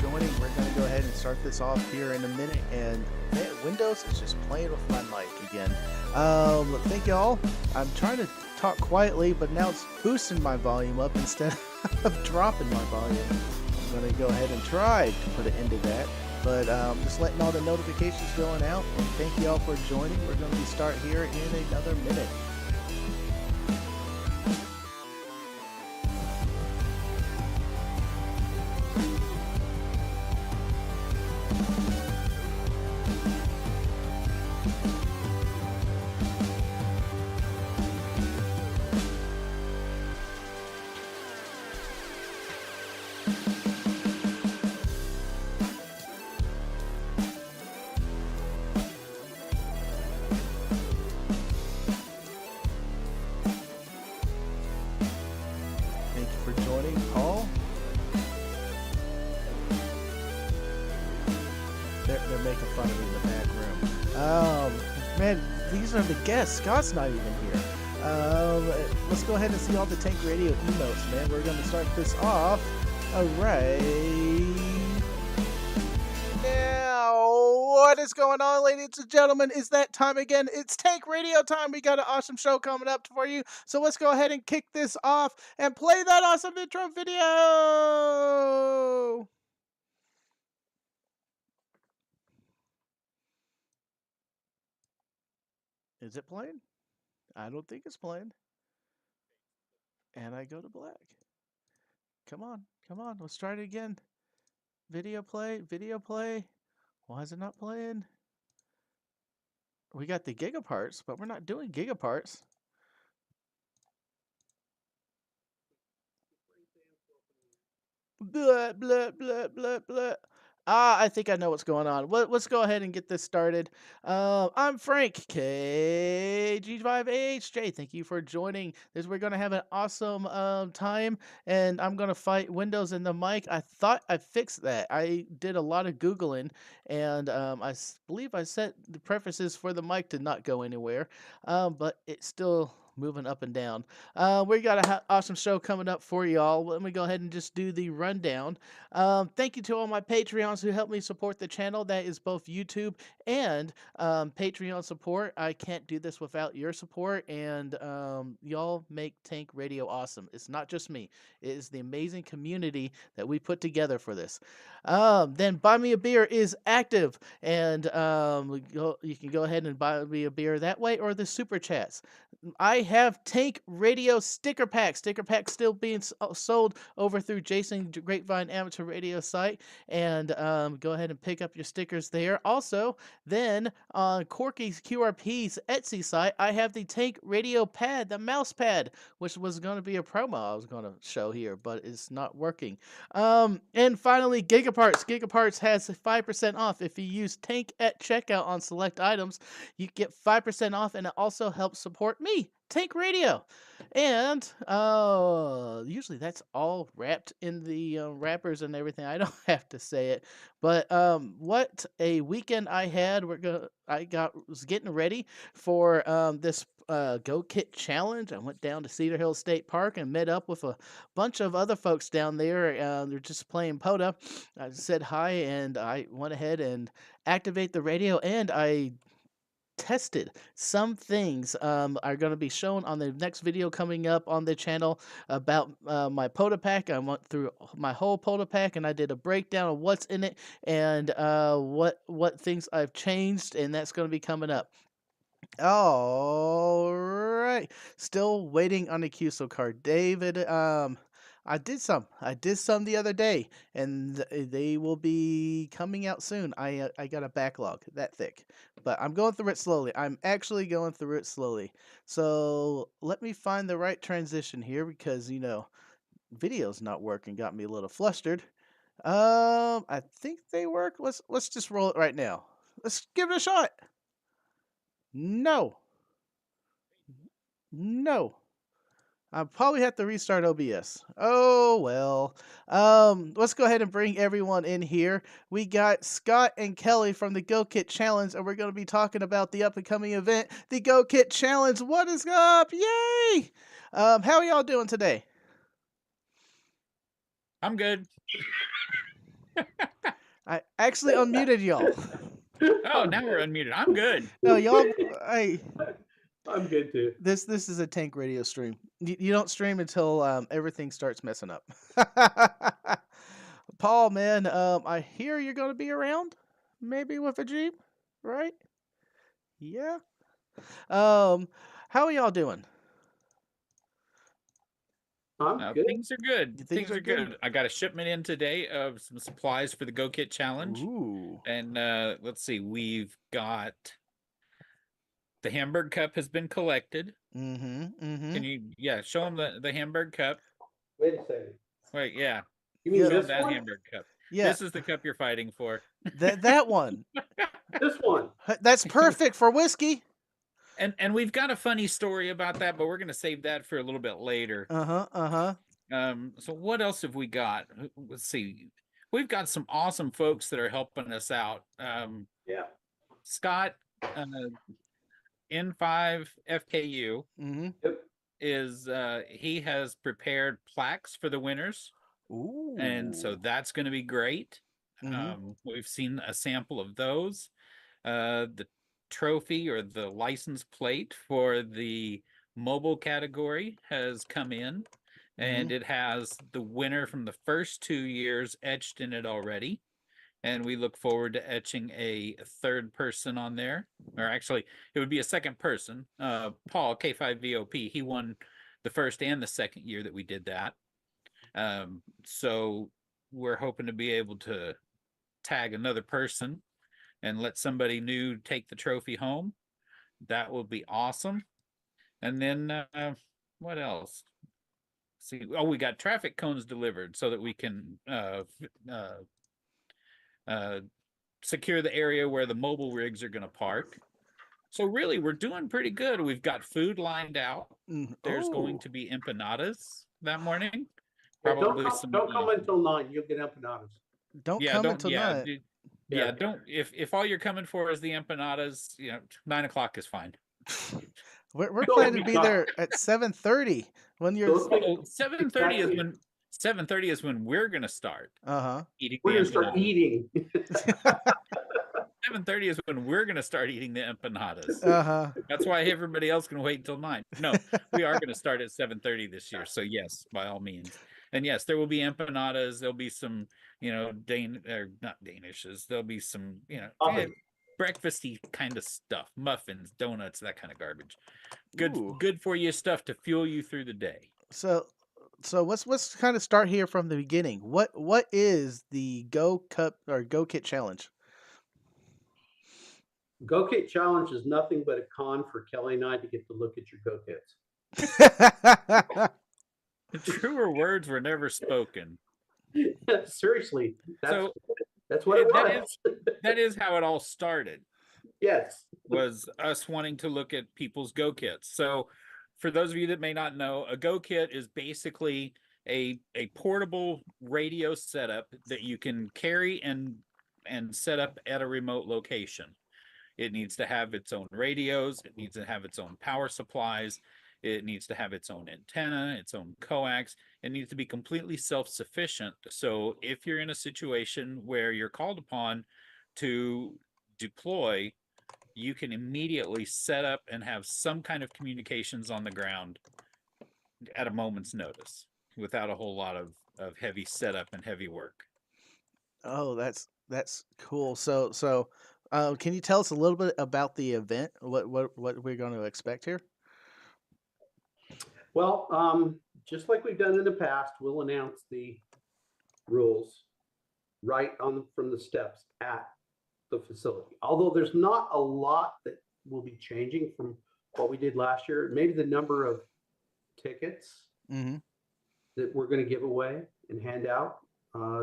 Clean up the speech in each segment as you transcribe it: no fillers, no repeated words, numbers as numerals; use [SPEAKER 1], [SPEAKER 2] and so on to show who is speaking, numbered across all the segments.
[SPEAKER 1] joining. We're going to go ahead and start this off here in a minute. And man, Windows is just playing with my mic again. Thank y'all. I'm trying to talk quietly, but now it's boosting my volume up instead of dropping my volume. I'm going to go ahead and try to put an end to that. But just letting all the notifications going out. And thank you all for joining. We're going to start here in another minute. Thank you for joining, Paul. They're making fun of me in the back room. Man, these are the guests. Scott's not even here. Let's go ahead and see all the Tank Radio emotes, man. We're going to start this off right now. What is going on, ladies and gentlemen? Is that time again? It's Tank Radio time. We got an awesome show coming up for you. So let's go ahead and kick this off and play that awesome intro video. Is it playing? I don't think it's playing. And I go to black. Come on, come on. Let's try it again. Video play, video play. Why is it not playing? We got the gigaparts, but we're not doing gigaparts. Blah, blah, blah, blah, blah. I think I know what's going on. Let's go ahead and get this started. I'm Frank, KG5HJ. Thank you for joining. We're going to have an awesome time, and I'm going to fight Windows in the mic. I thought I fixed that. I did a lot of Googling, and believe I set the preferences for the mic to not go anywhere, but it's still moving up and down. We got an awesome show coming up for y'all. Let me go ahead and just do the rundown. Thank you to all my Patreons who helped me support the channel. That is both YouTube and Patreon support. I can't do this without your support, and y'all make Tank Radio awesome. It's not just me. It is the amazing community that we put together for this. Then Buy Me a Beer is active, and you can go ahead and buy me a beer that way, or the Super Chats. I have Tank Radio sticker packs. Sticker packs still being sold over through Jason Grapevine Amateur Radio site, and go ahead and pick up your stickers there. Also, then on Corky's QRP's Etsy site, I have the Tank Radio pad, the mouse pad, which was going to be a promo I was going to show here, but it's not working. And finally, Gigaparts. Gigaparts has 5% off if you use Tank at checkout on select items. You get 5% off, and it also helps support me, Tank Radio. And usually that's all wrapped in the wrappers and everything. I don't have to say it, but what a weekend I had. Was getting ready for this GoKit challenge. I went down to Cedar Hill State Park and met up with a bunch of other folks down there. They're just playing POTA. I said hi, and I went ahead and activate the radio, and I tested some things are going to be shown on the next video coming up on the channel about my POTA pack. I went through my whole POTA pack, and I did a breakdown of what's in it and what things I've changed, and that's going to be coming up. All right, still waiting on the QSO card, David. I did some the other day, and they will be coming out soon. I got a backlog that thick, but I'm going through it slowly. I'm actually going through it slowly. So let me find the right transition here, because video's not working. Got me a little flustered. I think they work. Let's just roll it right now. Let's give it a shot. No. I probably have to restart OBS. Oh, well. Let's go ahead and bring everyone in here. We got Scott and Kelly from the GoKit Challenge, and we're going to be talking about the up-and-coming event, the GoKit Challenge. What is up? Yay! How are y'all doing today?
[SPEAKER 2] I'm good.
[SPEAKER 1] I actually unmuted y'all.
[SPEAKER 2] Oh, now we're unmuted. I'm good.
[SPEAKER 1] No, y'all.
[SPEAKER 3] I'm good too.
[SPEAKER 1] This is a Tank Radio stream. You don't stream until everything starts messing up. Paul, man, I hear you're gonna be around, maybe with a Jeep, right? Yeah. How are y'all doing?
[SPEAKER 3] I'm good.
[SPEAKER 2] Things are good.
[SPEAKER 1] Things
[SPEAKER 2] Things
[SPEAKER 1] are
[SPEAKER 2] are
[SPEAKER 1] good.
[SPEAKER 2] good. I got a shipment in today of some supplies for the GoKit challenge.
[SPEAKER 1] Ooh.
[SPEAKER 2] And let's see, we've got the Hamburg cup has been collected.
[SPEAKER 1] Mm-hmm.
[SPEAKER 2] Can you, show them the Hamburg cup?
[SPEAKER 3] Wait a second.
[SPEAKER 2] Wait, yeah.
[SPEAKER 3] You mean
[SPEAKER 2] Show them
[SPEAKER 3] this
[SPEAKER 2] that
[SPEAKER 3] one?
[SPEAKER 2] Hamburg cup.
[SPEAKER 1] Yeah.
[SPEAKER 2] This is the cup you're fighting for.
[SPEAKER 1] That one.
[SPEAKER 3] This one.
[SPEAKER 1] That's perfect for whiskey.
[SPEAKER 2] And we've got a funny story about that, but we're gonna save that for a little bit later. So what else have we got? Let's see. We've got some awesome folks that are helping us out.
[SPEAKER 3] Yeah.
[SPEAKER 2] Scott, N5 FKU
[SPEAKER 3] Yep.
[SPEAKER 2] is he has prepared plaques for the winners.
[SPEAKER 1] Ooh.
[SPEAKER 2] And so that's going to be great. We've seen a sample of those. The trophy or the license plate for the mobile category has come in, and it has the winner from the first 2 years etched in it already. And we look forward to etching a third person on there, or actually, it would be a second person. Paul K5VOP, he won the first and the second year that we did that. So we're hoping to be able to tag another person and let somebody new take the trophy home. That will be awesome. And then what else? See, we got traffic cones delivered so that we can secure the area where the mobile rigs are going to park. So really, we're doing pretty good. We've got food lined out. There's going to be empanadas that morning. Probably
[SPEAKER 3] don't come until 9. You'll get empanadas.
[SPEAKER 1] Don't come until 9.
[SPEAKER 2] Don't. If all you're coming for is the empanadas, 9 o'clock is fine.
[SPEAKER 1] We're planning to be there at 7:30 when you're.
[SPEAKER 2] 7:30 is when 7:30 is when we're gonna start. Eating.
[SPEAKER 3] We're gonna start eating.
[SPEAKER 2] 7:30 is when we're gonna start eating the empanadas. That's why everybody else can wait until 9. No, we are gonna start at 7:30 this year. So yes, by all means. And yes, there will be empanadas. There'll be some, not Danishes. There'll be some, breakfasty kind of stuff, muffins, donuts, that kind of garbage. Good for you stuff to fuel you through the day.
[SPEAKER 1] So let's kind of start here from the beginning. What is the GoKit challenge?
[SPEAKER 3] GoKit challenge is nothing but a con for Kelly and I to get to look at your
[SPEAKER 2] GoKits. Truer words were never spoken.
[SPEAKER 3] Seriously, that's what it was.
[SPEAKER 2] That is how it all started.
[SPEAKER 3] Yes.
[SPEAKER 2] Was us wanting to look at people's GoKits. So for those of you that may not know, a GoKit is basically a portable radio setup that you can carry and set up at a remote location. It needs to have its own radios. It needs to have its own power supplies. It needs to have its own antenna, its own coax. It needs to be completely self-sufficient. So if you're in a situation where you're called upon to deploy, you can immediately set up and have some kind of communications on the ground at a moment's notice without a whole lot of heavy setup and heavy work.
[SPEAKER 1] Oh, that's cool. So can you tell us a little bit about the event? What we're going to expect here?
[SPEAKER 3] Well, just like we've done in the past, we'll announce the rules right from the steps at the facility. Although there's not a lot that will be changing from what we did last year. Maybe the number of tickets that we're going to give away and hand out.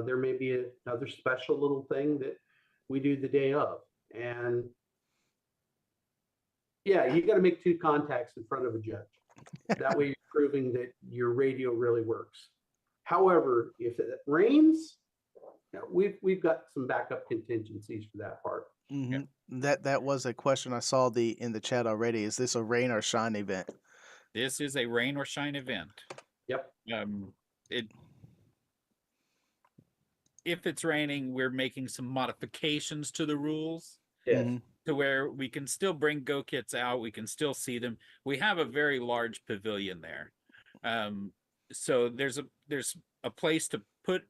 [SPEAKER 3] There may be another special little thing that we do the day of. And yeah, you got to make 2 contacts in front of a judge. That way you're proving that your radio really works. However, if it rains, we've got some backup contingencies for that part.
[SPEAKER 1] Yeah. That was a question I saw in the chat already. Is this a rain or shine event?
[SPEAKER 2] This is a rain or shine event.
[SPEAKER 3] Yep.
[SPEAKER 2] if it's raining, we're making some modifications to the rules
[SPEAKER 3] Yes.
[SPEAKER 1] Mhm.
[SPEAKER 2] to where we can still bring GoKits out. We can still see them. We have a very large pavilion there. So there's a place to put,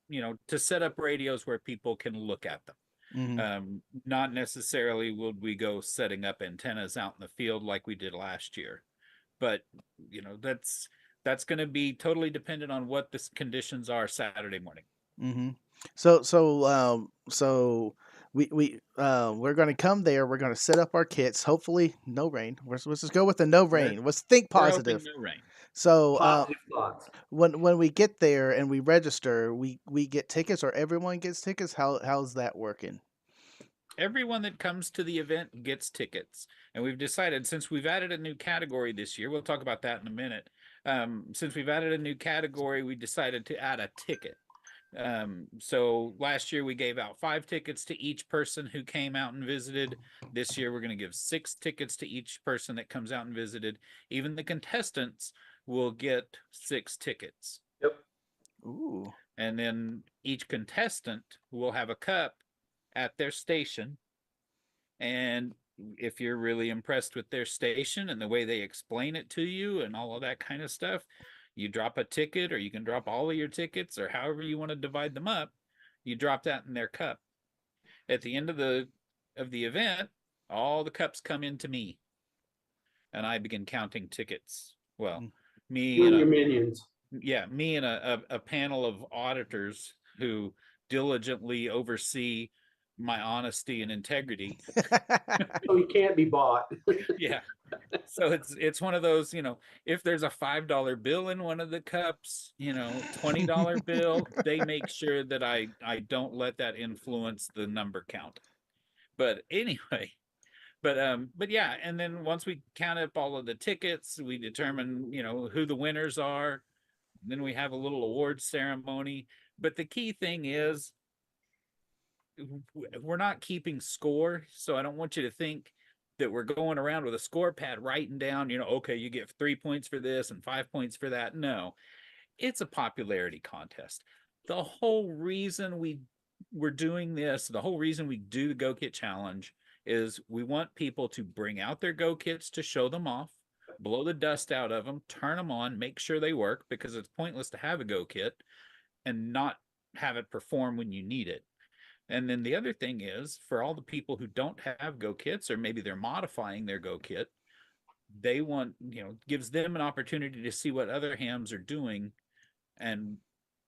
[SPEAKER 2] to set up radios where people can look at them.
[SPEAKER 1] Mhm.
[SPEAKER 2] Not necessarily would we go setting up antennas out in the field like we did last year, but that's going to be totally dependent on what the conditions are Saturday morning.
[SPEAKER 1] Mhm. So we're gonna come there. We're gonna set up our kits. Hopefully, no rain. Let's just go with the no
[SPEAKER 2] We're
[SPEAKER 1] rain. Let's think
[SPEAKER 2] we're hoping
[SPEAKER 1] positive.
[SPEAKER 2] no rain.
[SPEAKER 1] So
[SPEAKER 3] Positive thoughts.
[SPEAKER 1] when we get there and we register, we get tickets, or everyone gets tickets. How's that working?
[SPEAKER 2] Everyone that comes to the event gets tickets. And we've decided, since we've added a new category this year, we'll talk about that in a minute. Since we've added a new category, we decided to add a ticket. So last year we gave out 5 tickets to each person who came out and visited. This year we're going to give 6 tickets to each person that comes out and visited. Even the contestants will get 6 tickets.
[SPEAKER 3] Yep.
[SPEAKER 1] Ooh.
[SPEAKER 2] And then each contestant will have a cup at their station. And if you're really impressed with their station and the way they explain it to you and all of that kind of stuff, you drop a ticket, or you can drop all of your tickets, or however you want to divide them up. You drop that in their cup. At the end of the event, all the cups come into me, and I begin counting tickets. Well,
[SPEAKER 1] Mm.
[SPEAKER 2] me
[SPEAKER 3] You
[SPEAKER 2] and
[SPEAKER 3] and your minions.
[SPEAKER 2] a panel of auditors who diligently oversee my honesty and integrity.
[SPEAKER 3] So he can't be bought.
[SPEAKER 2] Yeah. So it's one of those, if there's a $5 bill in one of the cups, $20 bill, they make sure that I don't let that influence the number count. But anyway, but yeah, and then once we count up all of the tickets, we determine, who the winners are. Then we have a little award ceremony. But the key thing is, we're not keeping score, so I don't want you to think that we're going around with a score pad writing down, okay, you get 3 points for this and 5 points for that. No, it's a popularity contest. The whole reason we're doing this, the whole reason we do the GoKit challenge, is we want people to bring out their GoKits to show them off, blow the dust out of them, turn them on, make sure they work, because it's pointless to have a GoKit and not have it perform when you need it. And then the other thing is, for all the people who don't have GoKits, or maybe they're modifying their GoKit, they want, gives them an opportunity to see what other hams are doing and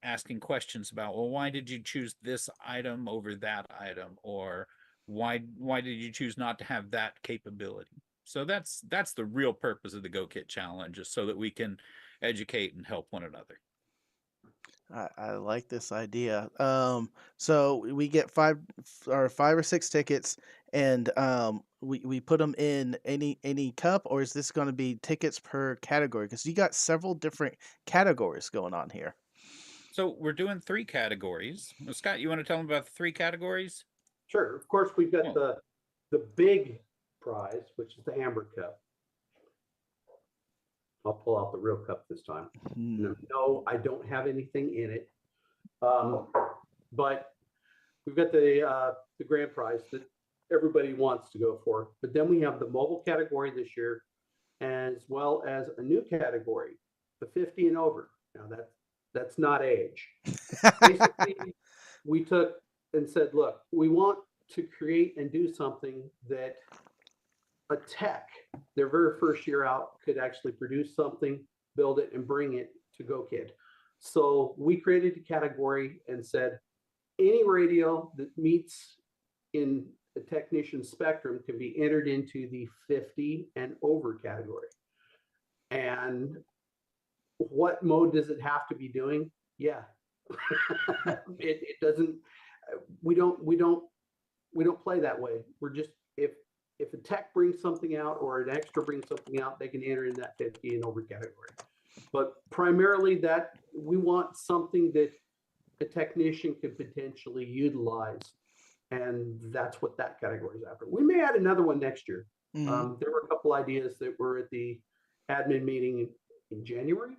[SPEAKER 2] asking questions about, well, why did you choose this item over that item? Or why did you choose not to have that capability? So that's the real purpose of the GoKit challenge, is so that we can educate and help one another.
[SPEAKER 1] I like this idea. So we get five or six tickets, and we put them in any cup, or is this going to be tickets per category? Because you got several different categories going on here.
[SPEAKER 2] So we're doing 3 categories. Well, Scott, you want to tell them about the 3 categories?
[SPEAKER 3] Sure. Of course, we've got
[SPEAKER 2] Well,
[SPEAKER 3] the big prize, which is the Amber Cup. I'll pull out the real cup this time.
[SPEAKER 1] Hmm.
[SPEAKER 3] No, I don't have anything in it. But we've got the grand prize that everybody wants to go for. But then we have the mobile category this year, as well as a new category, the 50 and over. Now that's not age. Basically, we took and said, look, we want to create and do something that a tech, their very first year out, could actually produce something, build it, and bring it to GoKid. So we created a category and said, any radio that meets in the technician spectrum can be entered into the 50 and over category. And what mode does it have to be doing? Yeah. It doesn't, we don't play that way. We're just, if a tech brings something out or an extra brings something out, they can enter in that 50 and over category. But primarily that we want something that a technician could potentially utilize. And that's what that category is after. We may add another one next year.
[SPEAKER 1] Mhm.
[SPEAKER 3] There were a couple ideas that were at the admin meeting in January.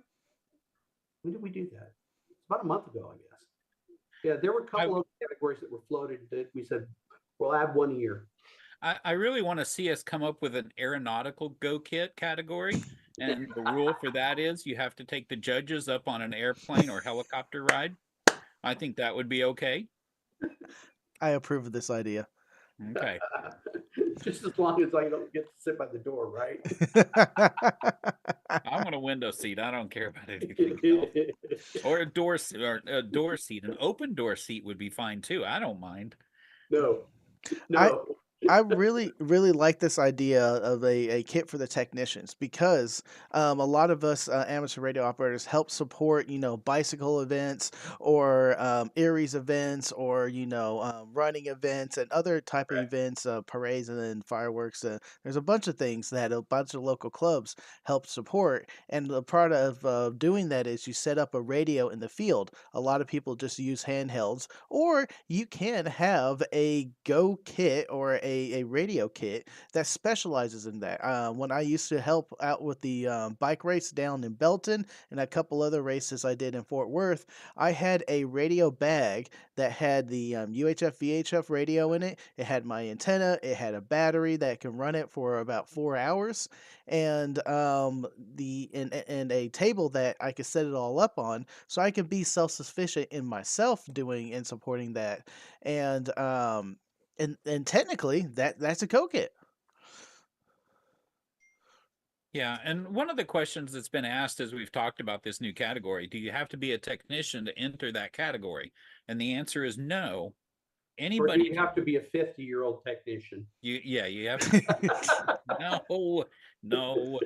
[SPEAKER 3] When did we do that? It's about a month ago, I guess. Yeah, there were a
[SPEAKER 2] I,
[SPEAKER 3] couple of categories that were floated that we said, we'll add 1 year.
[SPEAKER 2] I really want to see us come up with an aeronautical go kit category. And the rule for that is you have to take the judges up on an airplane or helicopter ride. I think that would be okay.
[SPEAKER 1] I approve of this idea.
[SPEAKER 2] Okay.
[SPEAKER 3] Just as long as I don't get to sit by the door, right?
[SPEAKER 2] I want a window seat. I don't care about anything else. Or a door seat. An open door seat would be fine too. I don't mind.
[SPEAKER 3] No,
[SPEAKER 1] I
[SPEAKER 3] no.
[SPEAKER 1] I really, really like this idea of a kit for the technicians because a lot of us amateur radio operators help support, bicycle events or Aries events or, running events and other type of
[SPEAKER 3] Correct.
[SPEAKER 1] events, parades and then fireworks. There's a bunch of things that a bunch of local clubs help support. And the part of doing that is you set up a radio in the field. A lot of people just use handhelds, or you can have a Go kit or a radio kit that specializes in that. When I used to help out with the bike race down in Belton and a couple other races I did in Fort Worth, I had a radio bag that had the UHF VHF radio in it. It had my antenna. It had a battery that can run it for about 4 hours, and and a table that I could set it all up on, so I could be self sufficient in myself doing and supporting that. And technically that's a co-kit.
[SPEAKER 2] Yeah, and one of the questions that's been asked as we've talked about this new category, do you have to be a technician to enter that category? And the answer is no.
[SPEAKER 3] Or do
[SPEAKER 2] Anybody
[SPEAKER 3] you
[SPEAKER 2] can.
[SPEAKER 3] have to be a 50-year-old technician?
[SPEAKER 2] You have no, no.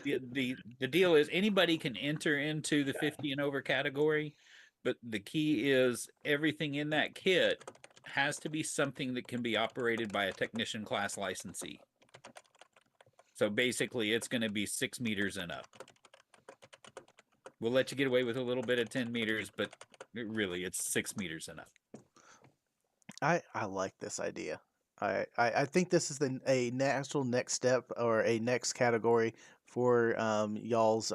[SPEAKER 2] The deal is anybody can enter into the 50 and over category, but the key is everything in that kit has to be something that can be operated by a technician class licensee. So basically, it's going to be 6 meters and up. We'll let you get away with a little bit of 10 meters, but really, it's 6 meters and up.
[SPEAKER 1] I like this idea. I think this is a natural next step or a next category for y'all's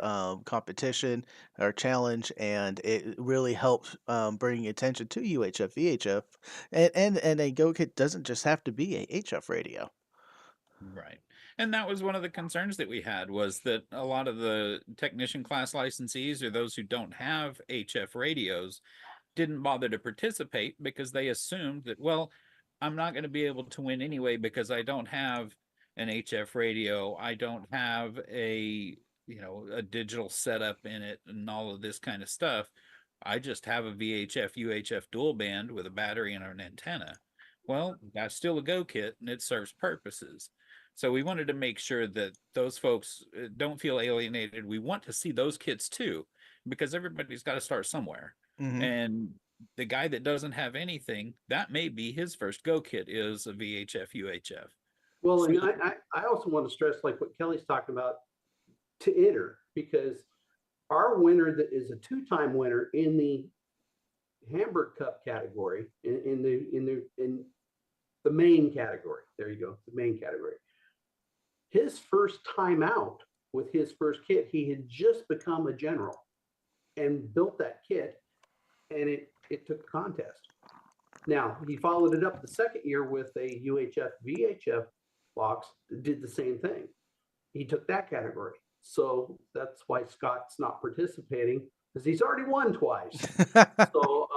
[SPEAKER 1] competition or challenge, and it really helps bring attention to UHF VHF, and a Go Kit doesn't just have to be a HF radio.
[SPEAKER 2] Right. And that was one of the concerns that we had, was that a lot of the technician class licensees or those who don't have HF radios didn't bother to participate because they assumed that, well, I'm not going to be able to win anyway because I don't have an HF radio. I don't have a digital setup in it and all of this kind of stuff. I just have a VHF UHF dual band with a battery and an antenna. Well, that's still a Go kit and it serves purposes. So we wanted to make sure that those folks don't feel alienated. We want to see those kits too, because everybody's got to start somewhere.
[SPEAKER 1] Hmm.
[SPEAKER 2] And the guy that doesn't have anything, that may be his first Go kit is a VHF UHF.
[SPEAKER 3] Well,
[SPEAKER 2] So,
[SPEAKER 3] and I also want to stress, like what Kelly's talking about, to enter, because our winner that is a two-time winner in the Hamburg Cup category, in the main category. There you go, the main category. His first time out with his first kit, he had just become a general and built that kit, and it took the contest. Now, he followed it up the second year with a UHF VHF box, did the same thing. He took that category. So that's why Scott's not participating, because he's already won twice. So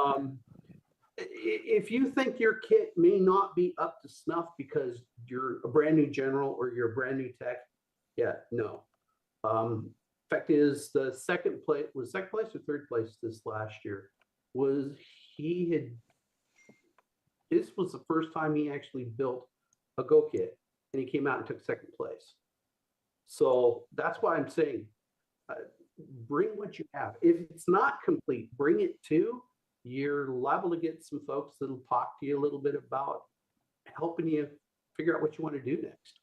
[SPEAKER 3] if you think your kit may not be up to snuff because you're a brand new general or you're a brand new tech, yeah, no. Fact is, the second place or third place this last year was this was the first time he actually built a Go kit, and he came out and took second place. So that's why I'm saying, bring what you have. If it's not complete, bring it too. You're liable to get some folks that'll talk to you a little bit about helping you figure out what you want to do next.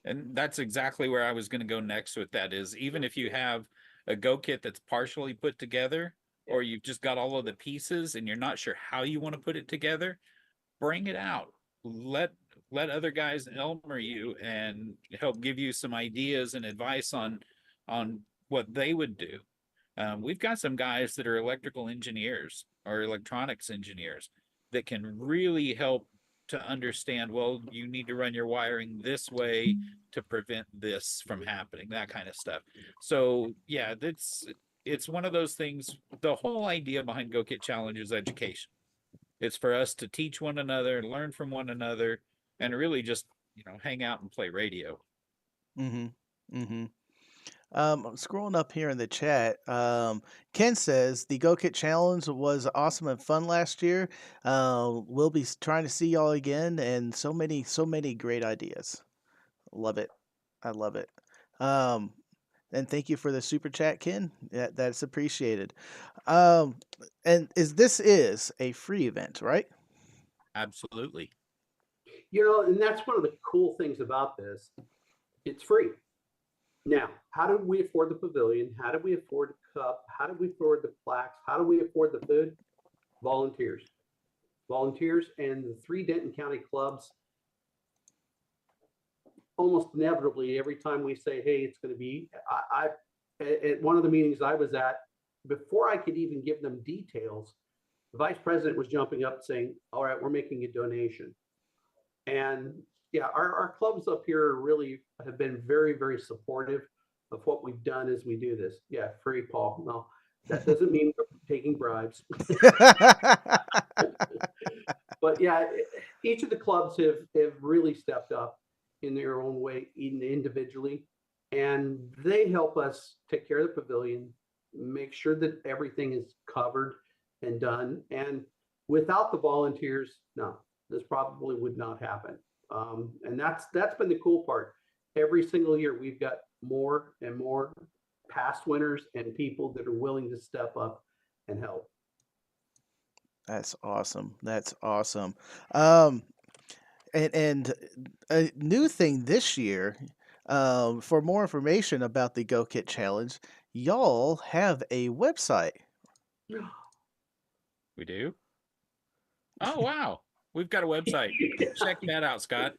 [SPEAKER 2] and that's exactly where I was going to go next with that, is even if you have a Go kit that's partially put together, or you've just got all of the pieces and you're not sure how you want to put it together, bring it out. Let other guys Elmer you and help give you some ideas and advice on what they would do. We've got some guys that are electrical engineers or electronics engineers that can really help to understand, well, you need to run your wiring this way to prevent this from happening, that kind of stuff. So yeah, it's one of those things. The whole idea behind GoKit Challenge is education. It's for us to teach one another, learn from one another, and really just, hang out and play radio.
[SPEAKER 1] Mm-hmm. Mm-hmm. Scrolling up here in the chat, Ken says the Go Kit Challenge was awesome and fun last year. We'll be trying to see y'all again, and so many great ideas. Love it. I love it. Um, and thank you for the super chat, Ken. That's appreciated. Um, and this is a free event, right?
[SPEAKER 2] Absolutely.
[SPEAKER 3] And that's one of the cool things about this. It's free. Now, how do we afford the pavilion? How do we afford the cup? How do we afford the plaques? How do we afford the food? Volunteers. Volunteers and the 3 Denton County clubs. Almost inevitably, every time we say, hey, it's going to be, at one of the meetings I was at, before I could even give them details, the vice president was jumping up saying, all right, we're making a donation. And yeah, our clubs up here really have been very, very supportive of what we've done as we do this. Yeah, free, Paul. No, that doesn't mean taking bribes. But yeah, each of the clubs have really stepped up in their own way, individually, and they help us take care of the pavilion, make sure that everything is covered and done. And without the volunteers, no, this probably would not happen. And that's been the cool part. Every single year, we've got more and more past winners and people that are willing to step up and help.
[SPEAKER 1] That's awesome. That's awesome. Um, and a new thing this year, for more information about the Go Kit Challenge, y'all have a website.
[SPEAKER 2] We do? Oh, wow. We've got a website. Check that out, Scott.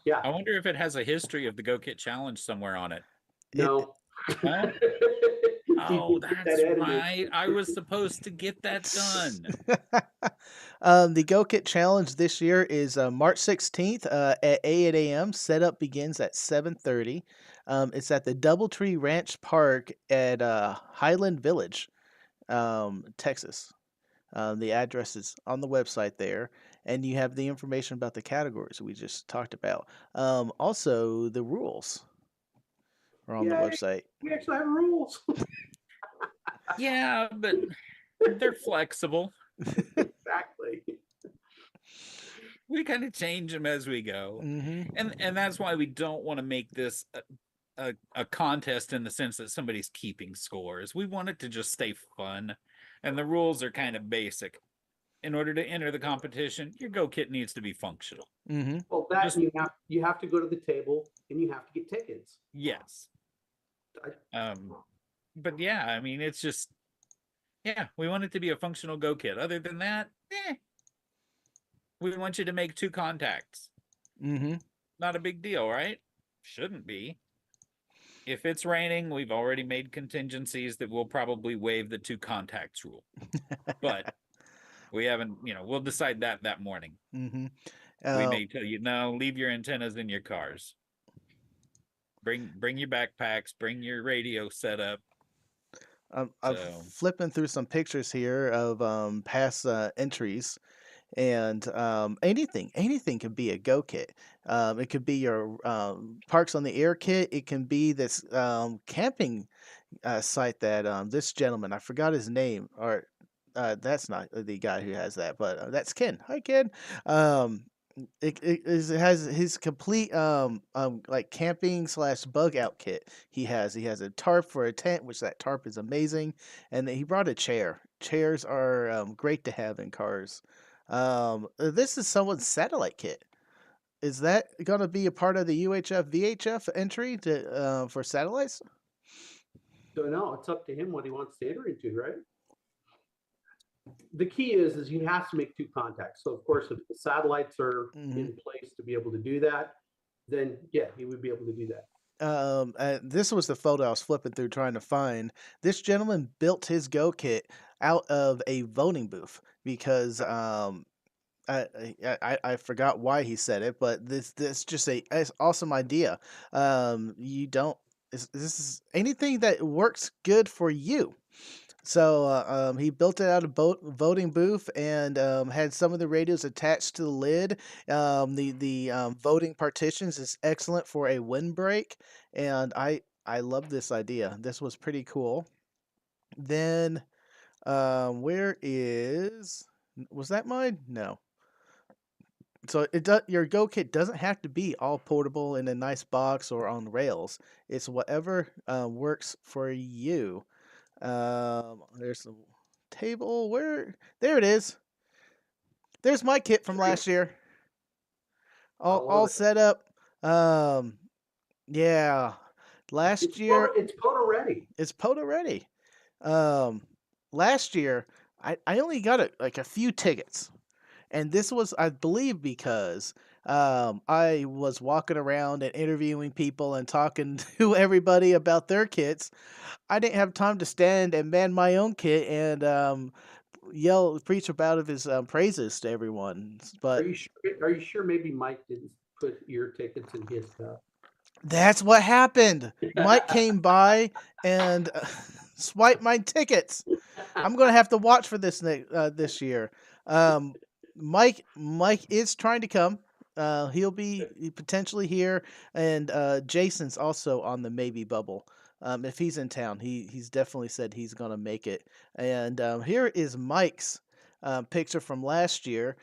[SPEAKER 3] Yeah.
[SPEAKER 2] I wonder if it has a history of the GoKit Challenge somewhere on it.
[SPEAKER 3] No.
[SPEAKER 2] No? Oh, that's right. I was supposed to get that done.
[SPEAKER 1] The Go Kit Challenge this year is March 16th at 8 a.m. Setup begins at 7:30. It's at the Doubletree Ranch Park at Highland Village, Texas. The address is on the website there, and you have the information about the categories we just talked about. Also, the rules are on the
[SPEAKER 3] Yeah,
[SPEAKER 1] website.
[SPEAKER 3] we actually have rules.
[SPEAKER 2] Yeah, but they're flexible.
[SPEAKER 3] Exactly.
[SPEAKER 2] We kind of change them as we go.
[SPEAKER 1] Mm-hmm.
[SPEAKER 2] And that's why we don't want to make this a contest in the sense that somebody's keeping scores. We want it to just stay fun. And the rules are kind of basic. In order to enter the competition, your Go Kit needs to be functional.
[SPEAKER 1] Mm-hmm.
[SPEAKER 3] Well, you have to go to the table and you have to get tickets.
[SPEAKER 2] Yes. But yeah, I mean, it's just, yeah, we want it to be a functional Go Kit. Other than that, we want you to make 2 contacts.
[SPEAKER 1] Mm-hmm.
[SPEAKER 2] Not a big deal, right? Shouldn't be. If it's raining, we've already made contingencies that we'll probably waive the 2 contacts rule. But we haven't, we'll decide that morning.
[SPEAKER 1] Mm-hmm.
[SPEAKER 2] We may tell you, no, leave your antennas in your cars. Bring your backpacks, bring your radio setup.
[SPEAKER 1] I'm flipping through some pictures here of past entries, and anything can be a Go Kit. It could be your Parks on the Air kit. It can be this camping site that this gentleman, I forgot his name, or that's not the guy who has that, but that's Ken. Hi, Ken. Um, it has his complete like camping slash bug out kit. He has a tarp for a tent, which that tarp is amazing, and then he brought a chair. Chairs are great to have in cars. This is someone's satellite kit. Is that going to be a part of the UHF VHF entry to for satellites?
[SPEAKER 3] So no, it's up to him what he wants to enter into, right? The key is he has to make 2 contacts. So of course, if the satellites are in place to be able to do that, then yeah, he would be able to do that.
[SPEAKER 1] This was the photo I was flipping through trying to find. This gentleman built his GoKit out of a voting booth because I forgot why he said it, but this just it's awesome idea. You don't this is anything that works good for you. So he built it out of voting booth and had some of the radios attached to the lid. The voting partitions is excellent for a windbreak, and I love this idea. This was pretty cool. Then where is was that mine? No. So it does your Go Kit doesn't have to be all portable in a nice box or on rails. It's whatever works for you. There's the table. Where there it is. There's my kit from last year.
[SPEAKER 3] I
[SPEAKER 1] All
[SPEAKER 3] love it.
[SPEAKER 1] set up. Um, yeah, last year
[SPEAKER 3] It's photo ready.
[SPEAKER 1] it's POTA ready. Um, last year I only got like a few tickets. And this was, I believe, because I was walking around and interviewing people and talking to everybody about their kits. I didn't have time to stand and man my own kit and preach about of his praises to everyone. But
[SPEAKER 3] Are you sure maybe Mike didn't put your tickets in his cup?
[SPEAKER 1] that's what happened. Mike came by and swiped my tickets. I'm gonna have to watch for this year. Um, Mike is trying to come. He'll be potentially here, and Jason's also on the maybe bubble. If he's in town, he's definitely said he's gonna make it. And here is Mike's picture from last year.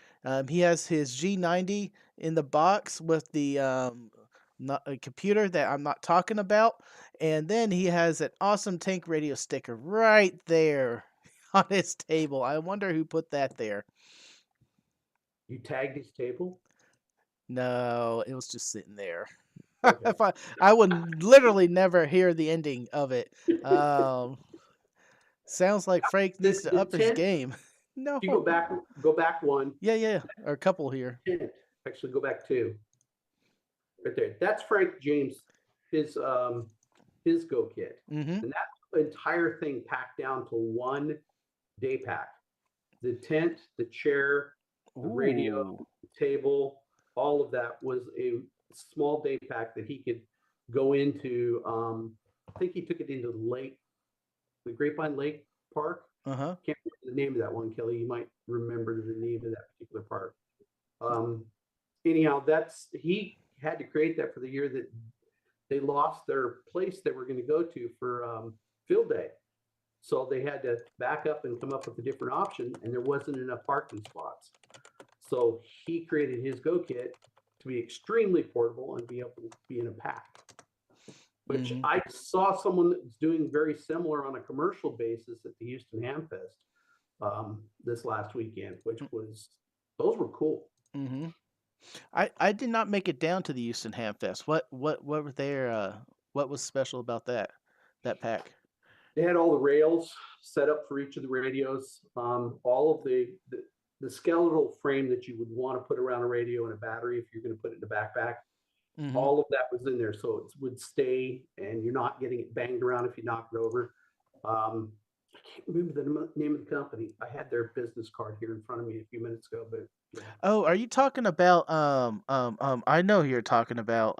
[SPEAKER 1] He has his G90 in the box with the not a computer that I'm not talking about, and then he has an awesome tank radio sticker right there on his table. I wonder who put that there.
[SPEAKER 3] You tagged his table?
[SPEAKER 1] No, it was just sitting there.
[SPEAKER 3] Okay.
[SPEAKER 1] If I would literally never hear the ending of it. Um, sounds like Frank needs to
[SPEAKER 3] The
[SPEAKER 1] up his
[SPEAKER 3] tent,
[SPEAKER 1] game.
[SPEAKER 3] if you
[SPEAKER 1] No.
[SPEAKER 3] go back one,
[SPEAKER 1] Yeah, yeah. Or a couple here.
[SPEAKER 3] tent. Actually, go back two. Right there. That's Frank James, his his Go Kit.
[SPEAKER 1] Mm-hmm.
[SPEAKER 3] And that entire thing packed down to one day pack. The tent, the chair, the radio,
[SPEAKER 1] Ooh.
[SPEAKER 3] the table, all of that was a small day pack that he could go into. I think he took it into the Grapevine Lake Park.
[SPEAKER 1] Uh-huh.
[SPEAKER 3] Can't remember the name of that one, Kelly. You might remember the name of that particular park. Um, anyhow, he had to create that for the year that they lost their place they were going to go to for field day. So they had to back up and come up with a different option, and there wasn't enough parking spots. So he created his Go Kit to be extremely portable and be able to be in a pack. Which
[SPEAKER 1] Mm-hmm.
[SPEAKER 3] I saw someone that was doing very similar on a commercial basis at the Houston Ham Fest this last weekend, which was those were cool.
[SPEAKER 1] Mm-hmm. I did not make it down to the Houston Ham Fest. What were there? What was special about that pack?
[SPEAKER 3] They had all the rails set up for each of the radios, all of the skeletal frame that you would want to put around a radio and a battery if you're going to put it in a backpack.
[SPEAKER 1] Mm-hmm.
[SPEAKER 3] All of that was in there, so it would stay, and you're not getting it banged around if you knock it over. I can't remember the name of the company. I had their business card here in front of me a few minutes ago, but yeah.
[SPEAKER 1] Oh, are you talking about I know who you're talking about.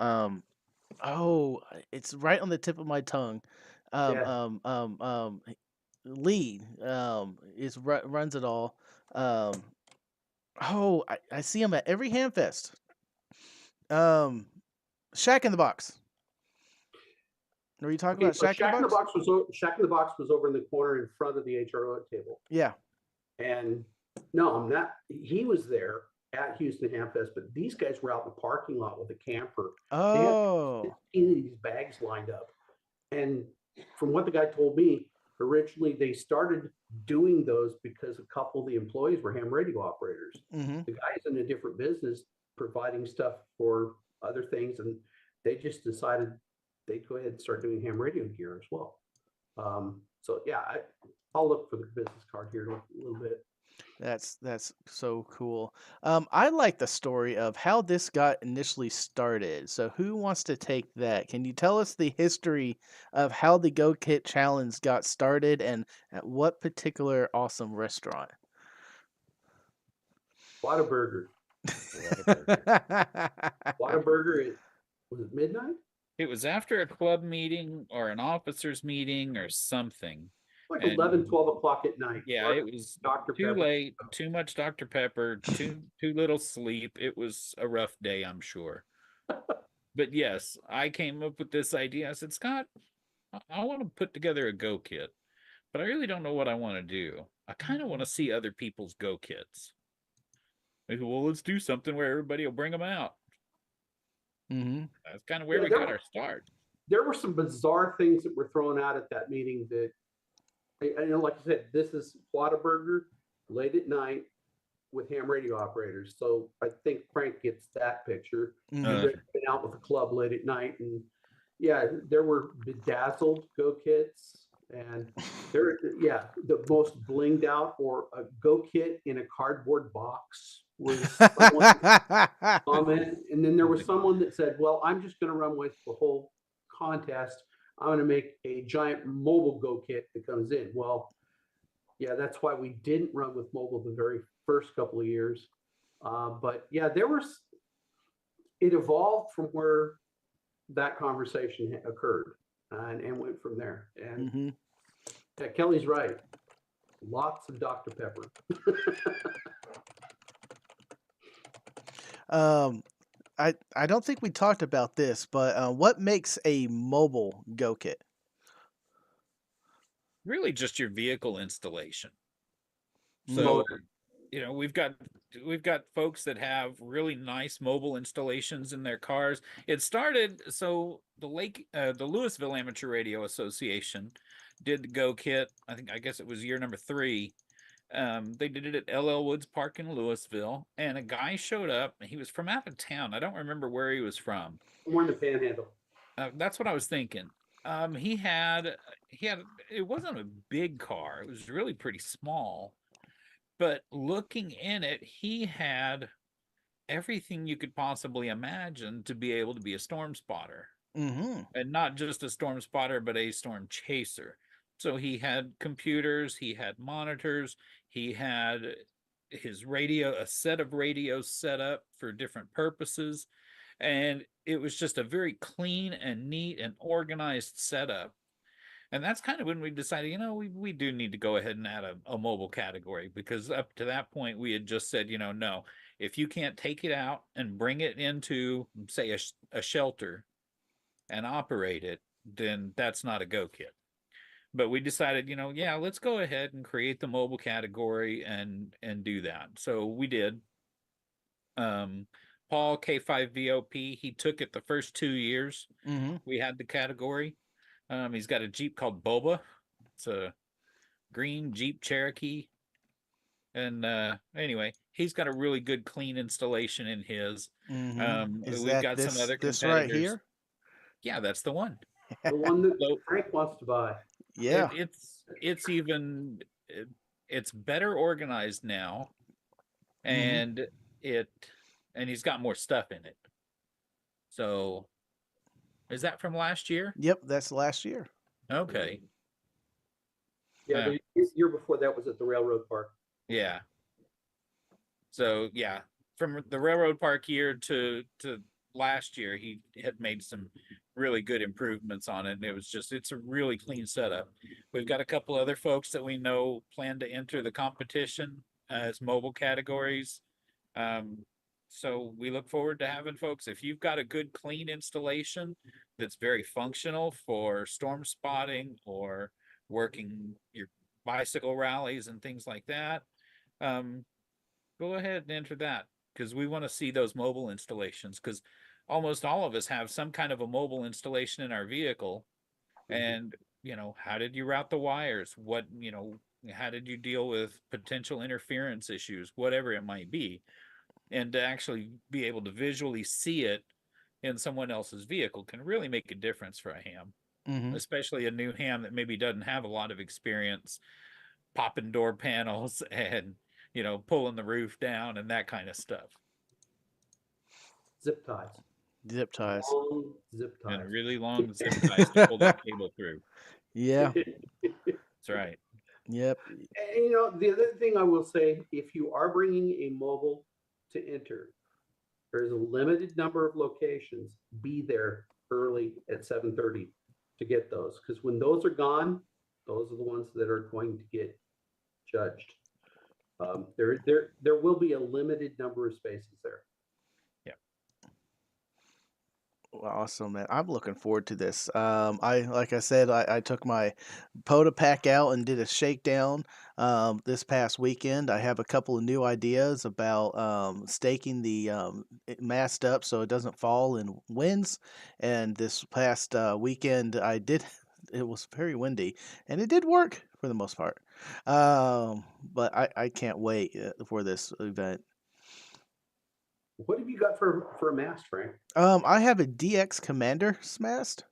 [SPEAKER 1] It's right on the tip of my tongue. Um
[SPEAKER 3] Yeah.
[SPEAKER 1] um um um Lee runs it all. Um I see him at every Hamfest. Um Shack in the Box. Are you talking
[SPEAKER 3] Okay,
[SPEAKER 1] about
[SPEAKER 3] so
[SPEAKER 1] Shack in the Box?
[SPEAKER 3] Shack in the Box was over in the corner in front of the HRO table.
[SPEAKER 1] Yeah.
[SPEAKER 3] And no, I'm not. He was there at Houston Ham Fest, but these guys were out in the parking lot with a camper. They had
[SPEAKER 1] Oh.
[SPEAKER 3] 15 of these bags lined up. And from what the guy told me, originally they started doing those because a couple of the employees were ham radio operators.
[SPEAKER 1] Mm-hmm.
[SPEAKER 3] The guy's in a different business providing stuff for other things, and they just decided they'd go ahead and start doing ham radio gear as well. So yeah, I'll look for the business card here in a little bit.
[SPEAKER 1] That's so cool. I like the story of how this got initially started. So who wants to take that? Can you tell us the history of how the Go Kit Challenge got started and at what particular awesome restaurant?
[SPEAKER 3] Whataburger.
[SPEAKER 2] Whataburger.
[SPEAKER 3] Whataburger at, was it midnight?
[SPEAKER 2] It was after a club meeting or an officers meeting or something.
[SPEAKER 3] Like
[SPEAKER 2] And
[SPEAKER 3] 11, 12 o'clock at night.
[SPEAKER 2] yeah,
[SPEAKER 3] Or
[SPEAKER 2] it was
[SPEAKER 3] Dr.
[SPEAKER 2] too
[SPEAKER 3] Pepper.
[SPEAKER 2] late, too much Dr. Pepper, too little sleep. It was a rough day, I'm sure. But yes, I came up with this idea. I said, Scott, I want to put together a Go Kit, but I really don't know what I want to do. I kind of want to see other people's Go Kits. I said, well, let's do something where everybody will bring them out.
[SPEAKER 1] Hmm.
[SPEAKER 2] That's kind of where
[SPEAKER 3] Yeah,
[SPEAKER 2] we got our start.
[SPEAKER 3] there were some bizarre things that were thrown out at that meeting that, I know, like I said, this is Whataburger late at night with ham radio operators. So I think Frank gets that picture.
[SPEAKER 1] Hmm.
[SPEAKER 2] Uh,
[SPEAKER 3] You've been out with a club late at night, and yeah, there were bedazzled Go Kits, and there, yeah, the most blinged out or a Go Kit in a cardboard box was someone comment, and then there was someone that said, "Well, I'm just going to run with the whole contest. I'm going to make a giant mobile Go Kit that comes in." Well, yeah, that's why we didn't run with mobile the very first couple of years. But yeah, there was, it evolved from where that conversation occurred, and went from there. And
[SPEAKER 1] Hmm.
[SPEAKER 3] yeah, Kelly's right. Lots of Dr. Pepper.
[SPEAKER 1] Um, I don't think we talked about this, but what makes a mobile Go Kit?
[SPEAKER 2] really just your vehicle installation.
[SPEAKER 1] Mm.
[SPEAKER 2] So, we've got folks that have really nice mobile installations in their cars. It started so the Louisville Amateur Radio Association did the Go Kit. I guess it was year number 3. They did it at LL Woods Park in Louisville, and a guy showed up. And he was from out of town. I don't remember where he was from.
[SPEAKER 3] More in the Panhandle.
[SPEAKER 2] That's what I was thinking. He had it wasn't a big car. It was really pretty small. But looking in it, he had everything you could possibly imagine to be able to be a storm spotter.
[SPEAKER 1] Hmm.
[SPEAKER 2] And not just a storm spotter, but a storm chaser. So he had computers, he had monitors, he had his radio, a set of radios set up for different purposes. And it was just a very clean and neat and organized setup. And that's kind of when we decided, we do need to go ahead and add a mobile category, because up to that point we had just said, no, if you can't take it out and bring it into, say, a shelter and operate it, then that's not a Go Kit. But we decided, yeah, let's go ahead and create the mobile category and do that. So we did. Paul K5VOP, he took it the first 2 years.
[SPEAKER 1] Hmm.
[SPEAKER 2] We had the category. He's got a Jeep called Boba. It's a green Jeep Cherokee. And anyway, he's got a really good clean installation in his.
[SPEAKER 1] Hmm. Is
[SPEAKER 2] We've
[SPEAKER 1] that
[SPEAKER 2] got some other
[SPEAKER 1] this right
[SPEAKER 2] competitors.
[SPEAKER 1] here?
[SPEAKER 2] Yeah, that's the one.
[SPEAKER 3] The one that
[SPEAKER 2] So
[SPEAKER 3] Frank wants to buy.
[SPEAKER 1] Yeah.
[SPEAKER 2] it's even it's better organized now,
[SPEAKER 1] Hmm.
[SPEAKER 2] and it and he's got more stuff in it. So is that from last year?
[SPEAKER 1] Yep, that's last year.
[SPEAKER 2] Okay.
[SPEAKER 3] Yeah,
[SPEAKER 2] Yeah.
[SPEAKER 3] the year before that was at the railroad park.
[SPEAKER 2] Yeah. So yeah, from the railroad park year to last year, he had made some really good improvements on it. And it's a really clean setup. We've got a couple other folks that we know plan to enter the competition as mobile categories. Um, so we look forward to having folks. If you've got a good clean installation that's very functional for storm spotting or working your bicycle rallies and things like that, um, go ahead and enter that, because we want to see those mobile installations, because almost all of us have some kind of a mobile installation in our vehicle. And how did you route the wires? How did you deal with potential interference issues, whatever it might be? And to actually be able to visually see it in someone else's vehicle can really make a difference for a ham,
[SPEAKER 1] Hmm.
[SPEAKER 2] especially a new ham that maybe doesn't have a lot of experience popping door panels and pulling the roof down and that kind of stuff.
[SPEAKER 3] Zip ties,
[SPEAKER 1] Zip ties.
[SPEAKER 3] long zip
[SPEAKER 2] And
[SPEAKER 3] ties.
[SPEAKER 2] really long zip ties to pull that cable through.
[SPEAKER 1] Yeah.
[SPEAKER 2] That's right.
[SPEAKER 1] Yep.
[SPEAKER 3] And the other thing I will say, if you are bringing a mobile to enter, there's a limited number of locations. Be there early at 7:30 to get those, because when those are gone, those are the ones that are going to get judged. There will be a limited number of spaces there.
[SPEAKER 1] Awesome, man. I'm looking forward to this. Like I said, I took my POTA pack out and did a shakedown this past weekend. I have a couple of new ideas about staking the mast up so it doesn't fall in winds. And this past weekend, I did. It was very windy, and it did work for the most part. But I can't wait for this event.
[SPEAKER 3] What have you got for a mast, Frank?
[SPEAKER 1] I have a DX Commander mast.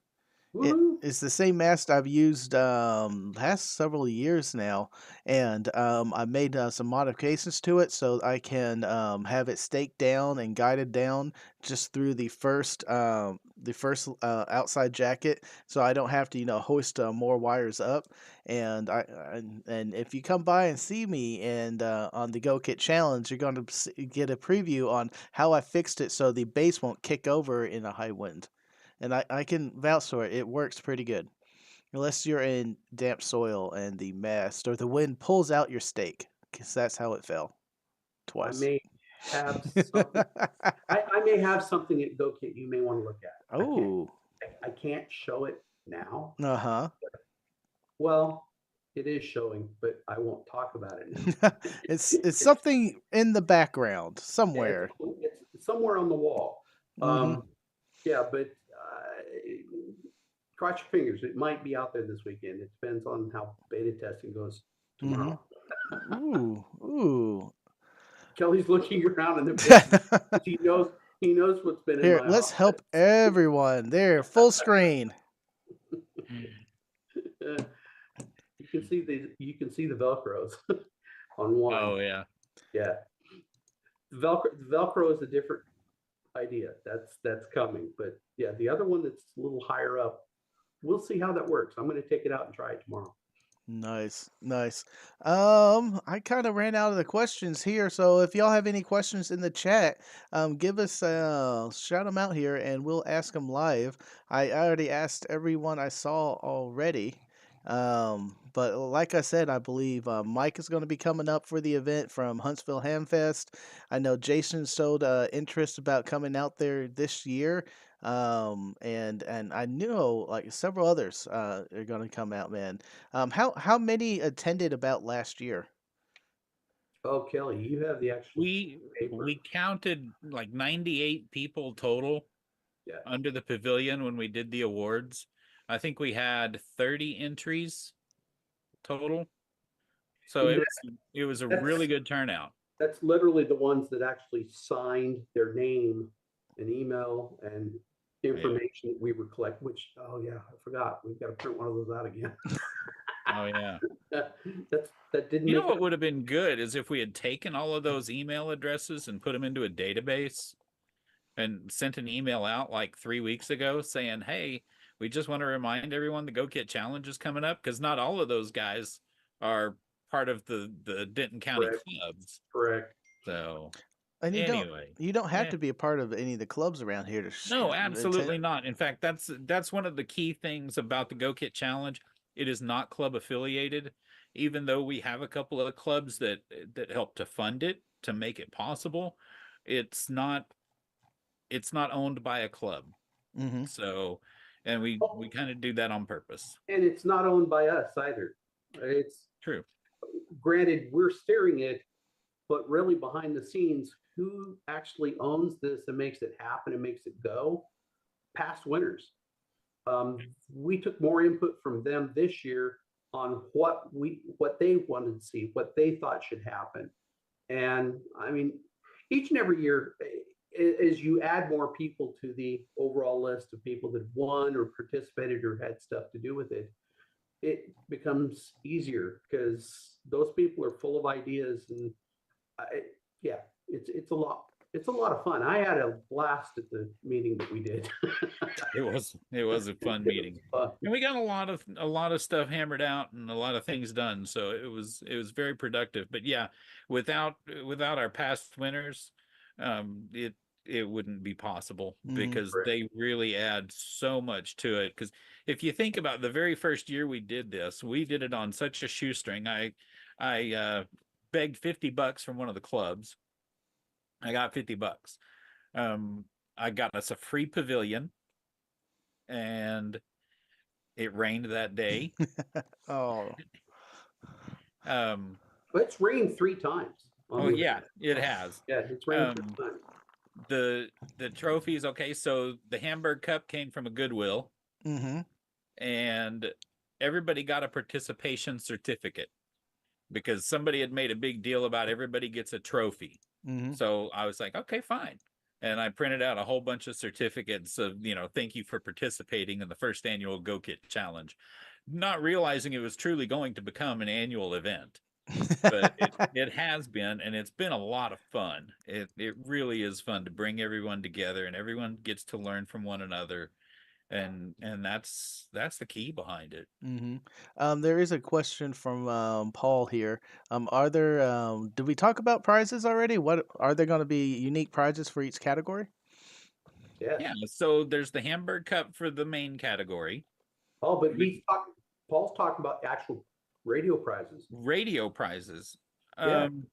[SPEAKER 3] Woohoo!
[SPEAKER 1] It's the same mast I've used past several years now, and I made some modifications to it so I can have it staked down and guided down just through the first outside jacket, so I don't have to hoist more wires up. And and if you come by and see me and on the GoKit challenge, you're going to get a preview on how I fixed it so the base won't kick over in a high wind. And I can vouch for it. It works pretty good. Unless you're in damp soil and the mast or the wind pulls out your stake, because that's how it fell
[SPEAKER 3] I
[SPEAKER 1] twice.
[SPEAKER 3] may have something. I may have something at GoKit you may want to look at.
[SPEAKER 1] Oh,
[SPEAKER 3] I can't show it now.
[SPEAKER 1] uh-huh.
[SPEAKER 3] Well, it is showing, but I won't talk about it now.
[SPEAKER 1] It's something in the background somewhere.
[SPEAKER 3] It's somewhere on the wall.
[SPEAKER 1] Hmm.
[SPEAKER 3] Yeah, but cross your fingers. It might be out there this weekend. It depends on how beta testing goes
[SPEAKER 1] Hmm.
[SPEAKER 3] tomorrow.
[SPEAKER 1] Ooh.
[SPEAKER 3] Kelly's looking around in the basement. He knows what's been in
[SPEAKER 1] Here,
[SPEAKER 3] my
[SPEAKER 1] let's
[SPEAKER 3] office.
[SPEAKER 1] help everyone. There, full screen.
[SPEAKER 3] You can see the Velcros on one.
[SPEAKER 2] Oh yeah.
[SPEAKER 3] Yeah. Velcro is a different idea. That's coming. But yeah, the other one that's a little higher up, we'll see how that works. I'm going to take it out and try it tomorrow.
[SPEAKER 1] Nice, nice. I kind of ran out of the questions here, so if y'all have any questions in the chat, give us shout them out here, and we'll ask them live. I already asked everyone I saw already, but like I said, I believe Mike is going to be coming up for the event from Huntsville Hamfest. I know Jason showed interest about coming out there this year. And I know like several others are going to come out, man. How many attended about last year?
[SPEAKER 3] Oh, Kelly, you have the actual
[SPEAKER 2] We
[SPEAKER 3] paper.
[SPEAKER 2] we counted like 98 people total
[SPEAKER 3] Yeah.
[SPEAKER 2] under the pavilion when we did the awards. I think we had 30 entries total. So
[SPEAKER 3] And
[SPEAKER 2] it was a
[SPEAKER 3] that's-
[SPEAKER 2] really good turnout.
[SPEAKER 3] That's literally the ones that actually signed their name and email and information that we were collecting, which, oh yeah, I forgot. We've got to print one of those out again.
[SPEAKER 2] Oh yeah.
[SPEAKER 3] That didn't
[SPEAKER 2] You know
[SPEAKER 3] make
[SPEAKER 2] what
[SPEAKER 3] it.
[SPEAKER 2] would have been good is if we had taken all of those email addresses and put them into a database and sent an email out like 3 weeks ago saying, "Hey, we just want to remind everyone the GoKit Challenge is coming up," because not all of those guys are part of the Denton County
[SPEAKER 3] Correct.
[SPEAKER 2] clubs.
[SPEAKER 3] Correct.
[SPEAKER 2] So
[SPEAKER 1] And
[SPEAKER 2] anyway,
[SPEAKER 1] you don't have
[SPEAKER 2] eh,
[SPEAKER 1] to be a part of any of the clubs around here to
[SPEAKER 2] no,
[SPEAKER 1] attend.
[SPEAKER 2] absolutely not. In fact, that's one of the key things about the GoKit Challenge. It is not club affiliated, even though we have a couple of clubs that help to fund it to make it possible. It's not it's not owned by a club.
[SPEAKER 1] Hmm.
[SPEAKER 2] So, and we
[SPEAKER 3] Oh,
[SPEAKER 2] kind of do that on purpose.
[SPEAKER 3] and it's not owned by us either. It's
[SPEAKER 2] True.
[SPEAKER 3] granted we're steering it, but really behind the scenes, who actually owns this and makes it happen and makes it go? Past winners. We took more input from them this year on what they wanted to see, what they thought should happen. And I mean, each and every year, as you add more people to the overall list of people that won or participated or had stuff to do with it, it becomes easier because those people are full of ideas and Yeah, it's a lot. It's a lot of fun. I had a blast at the meeting that we did.
[SPEAKER 2] It was a fun
[SPEAKER 3] It was
[SPEAKER 2] meeting.
[SPEAKER 3] fun.
[SPEAKER 2] And we got a lot of stuff hammered out and a lot of things done. So it was very productive. But yeah, without our past winners, it wouldn't be possible
[SPEAKER 1] Mhm.
[SPEAKER 2] because
[SPEAKER 3] Correct.
[SPEAKER 2] they really add so much to it. Because if you think about the very first year we did this, we did it on such a shoestring. I begged $50 from one of the clubs. I got $50. Um, I got us a free pavilion, and it rained that day.
[SPEAKER 1] Oh.
[SPEAKER 2] Um,
[SPEAKER 3] But it's rained 3 times on
[SPEAKER 2] oh
[SPEAKER 3] the
[SPEAKER 2] yeah,
[SPEAKER 3] event.
[SPEAKER 2] it has.
[SPEAKER 3] Yeah, it's rained
[SPEAKER 2] Um,
[SPEAKER 3] 3 times.
[SPEAKER 2] the trophies. Okay, so the Hamburg Cup came from a Goodwill,
[SPEAKER 1] Mm-hmm.
[SPEAKER 2] and everybody got a participation certificate because somebody had made a big deal about everybody gets a trophy.
[SPEAKER 1] Mm-hmm.
[SPEAKER 2] So I was like, okay, fine. And I printed out a whole bunch of certificates of, thank you for participating in the first annual GoKit challenge, not realizing it was truly going to become an annual event. But it has been, and it's been a lot of fun. It really is fun to bring everyone together, and everyone gets to learn from one another, and that's the key behind it.
[SPEAKER 1] Mm-hmm. There is a question from Paul here. Are there did we talk about prizes already? What are there going to be unique prizes for each category?
[SPEAKER 3] Yes.
[SPEAKER 2] Yeah, so there's the Hamburg Cup for the main category.
[SPEAKER 3] Oh, but
[SPEAKER 2] which-
[SPEAKER 3] Paul's talking about actual radio prizes.
[SPEAKER 2] Radio prizes.
[SPEAKER 3] Yeah.
[SPEAKER 2] Um,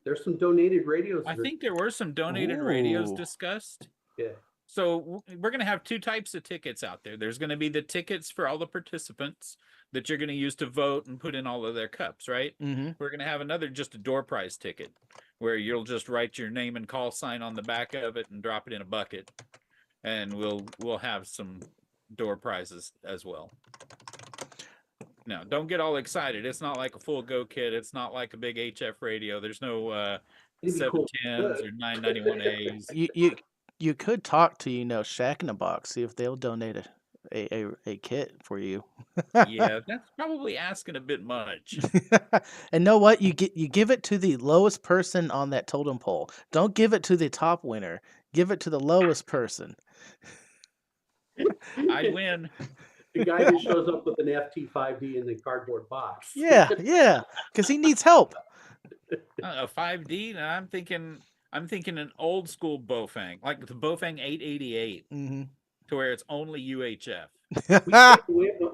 [SPEAKER 3] There's some donated radios.
[SPEAKER 2] I
[SPEAKER 3] that are-
[SPEAKER 2] think there were some donated radios
[SPEAKER 1] Ooh.
[SPEAKER 2] discussed.
[SPEAKER 3] Yeah.
[SPEAKER 2] So we're going to have two types of tickets out there. There's going to be the tickets for all the participants that you're going to use to vote and put in all of their cups, right?
[SPEAKER 1] Mm-hmm.
[SPEAKER 2] We're going to have another just a door prize ticket where you'll just write your name and call sign on the back of it and drop it in a bucket, and we'll have some door prizes as well. Now, don't get all excited. It's not like a full GoKit. It's not like a big HF radio. There's no
[SPEAKER 3] It'd be cool.
[SPEAKER 2] 710s or 991As.
[SPEAKER 1] You could talk to Shack in a Box, see if they'll donate a kit for you.
[SPEAKER 2] Yeah, that's probably asking a bit much.
[SPEAKER 1] And know what? You give it to the lowest person on that totem pole. Don't give it to the top winner. Give it to the lowest person.
[SPEAKER 2] I'd win.
[SPEAKER 3] The guy that shows up with an FT5D in the cardboard box.
[SPEAKER 1] Yeah, because he needs help.
[SPEAKER 2] A 5D. And I'm thinking an old school Bofang, like the Bofang 888,
[SPEAKER 1] Mm-hmm.
[SPEAKER 2] to where it's only UHF.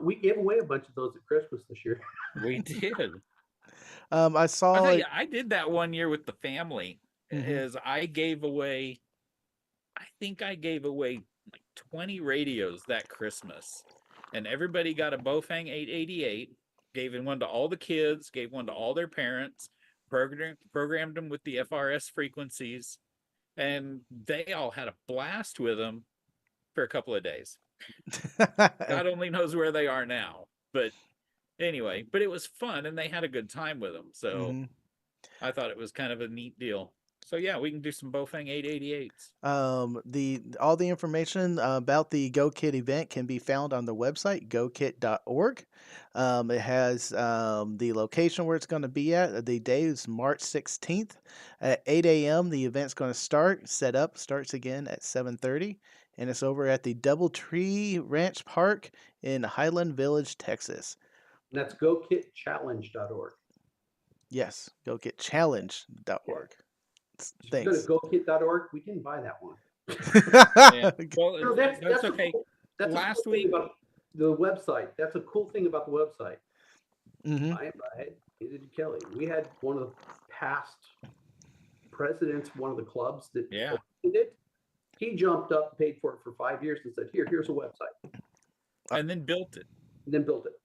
[SPEAKER 3] We gave away a bunch of those at Christmas this year.
[SPEAKER 2] We did.
[SPEAKER 1] I
[SPEAKER 2] I
[SPEAKER 1] saw
[SPEAKER 2] tell
[SPEAKER 1] it.
[SPEAKER 2] you, I did that one year with the family.
[SPEAKER 1] Mhm.
[SPEAKER 2] Is I think I gave away like 20 radios that Christmas, and everybody got a Bofang 888. Gave one to all the kids, gave one to all their parents, programmed them with the FRS frequencies, and they all had a blast with them for a couple of days. God only knows where they are now, but anyway, but it was fun, and they had a good time with them. So
[SPEAKER 1] Mhm.
[SPEAKER 2] I thought it was kind of a neat deal. So yeah, we can do some Bofang 888s.
[SPEAKER 1] All the information about the GoKit event can be found on the website gokit.org. It has the location where it's going to be at. The day is March 16th at 8 a.m. The event's going to start. Setup starts again at 7:30, and it's over at the Doubletree Ranch Park in Highland Village, Texas.
[SPEAKER 3] And that's gokitchallenge.org.
[SPEAKER 1] Yes, gokitchallenge.org.
[SPEAKER 3] Go to
[SPEAKER 1] Thanks.
[SPEAKER 3] gokit.org. We didn't buy that one.
[SPEAKER 2] Yeah. Well,
[SPEAKER 3] You know,
[SPEAKER 2] that's
[SPEAKER 3] a
[SPEAKER 2] okay.
[SPEAKER 3] cool- that's a
[SPEAKER 2] Last
[SPEAKER 3] cool thing
[SPEAKER 2] week-
[SPEAKER 3] about the website. That's a cool thing about the website.
[SPEAKER 1] Mhm.
[SPEAKER 3] I hated Kelly. We had one of the past presidents, one of the clubs that
[SPEAKER 2] Yeah.
[SPEAKER 3] did it. He jumped up, paid for it for 5 years, and said, "Here's a website,"
[SPEAKER 2] And then built it.
[SPEAKER 3] and then built it.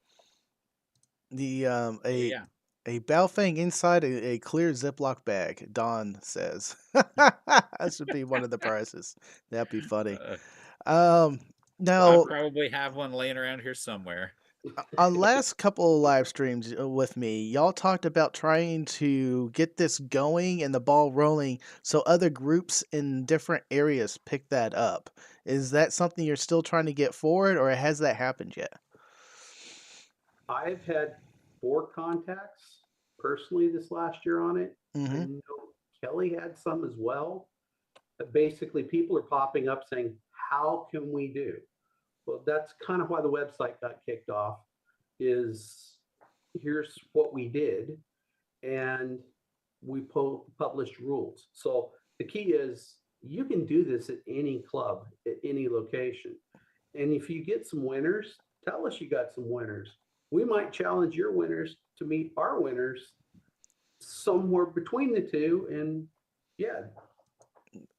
[SPEAKER 1] The
[SPEAKER 2] So, yeah.
[SPEAKER 1] a Baofeng inside a clear Ziploc bag, Don says. That should be one of the prizes. That'd be funny.
[SPEAKER 2] I
[SPEAKER 1] Now,
[SPEAKER 2] probably have one laying around here somewhere.
[SPEAKER 1] on last couple of live streams with me, y'all talked about trying to get this going and the ball rolling so other groups in different areas pick that up. Is that something you're still trying to get forward, or has that happened yet?
[SPEAKER 3] I've had 4 contacts personally this last year on it. I
[SPEAKER 1] Mm-hmm.
[SPEAKER 3] know Kelly had some as well. But basically, people are popping up saying, how can we do? Well, that's kind of why the website got kicked off is here's what we did. And we published rules. So the key is you can do this at any club, at any location. And if you get some winners, tell us you got some winners. We might challenge your winners to meet our winners somewhere between the two. And yeah,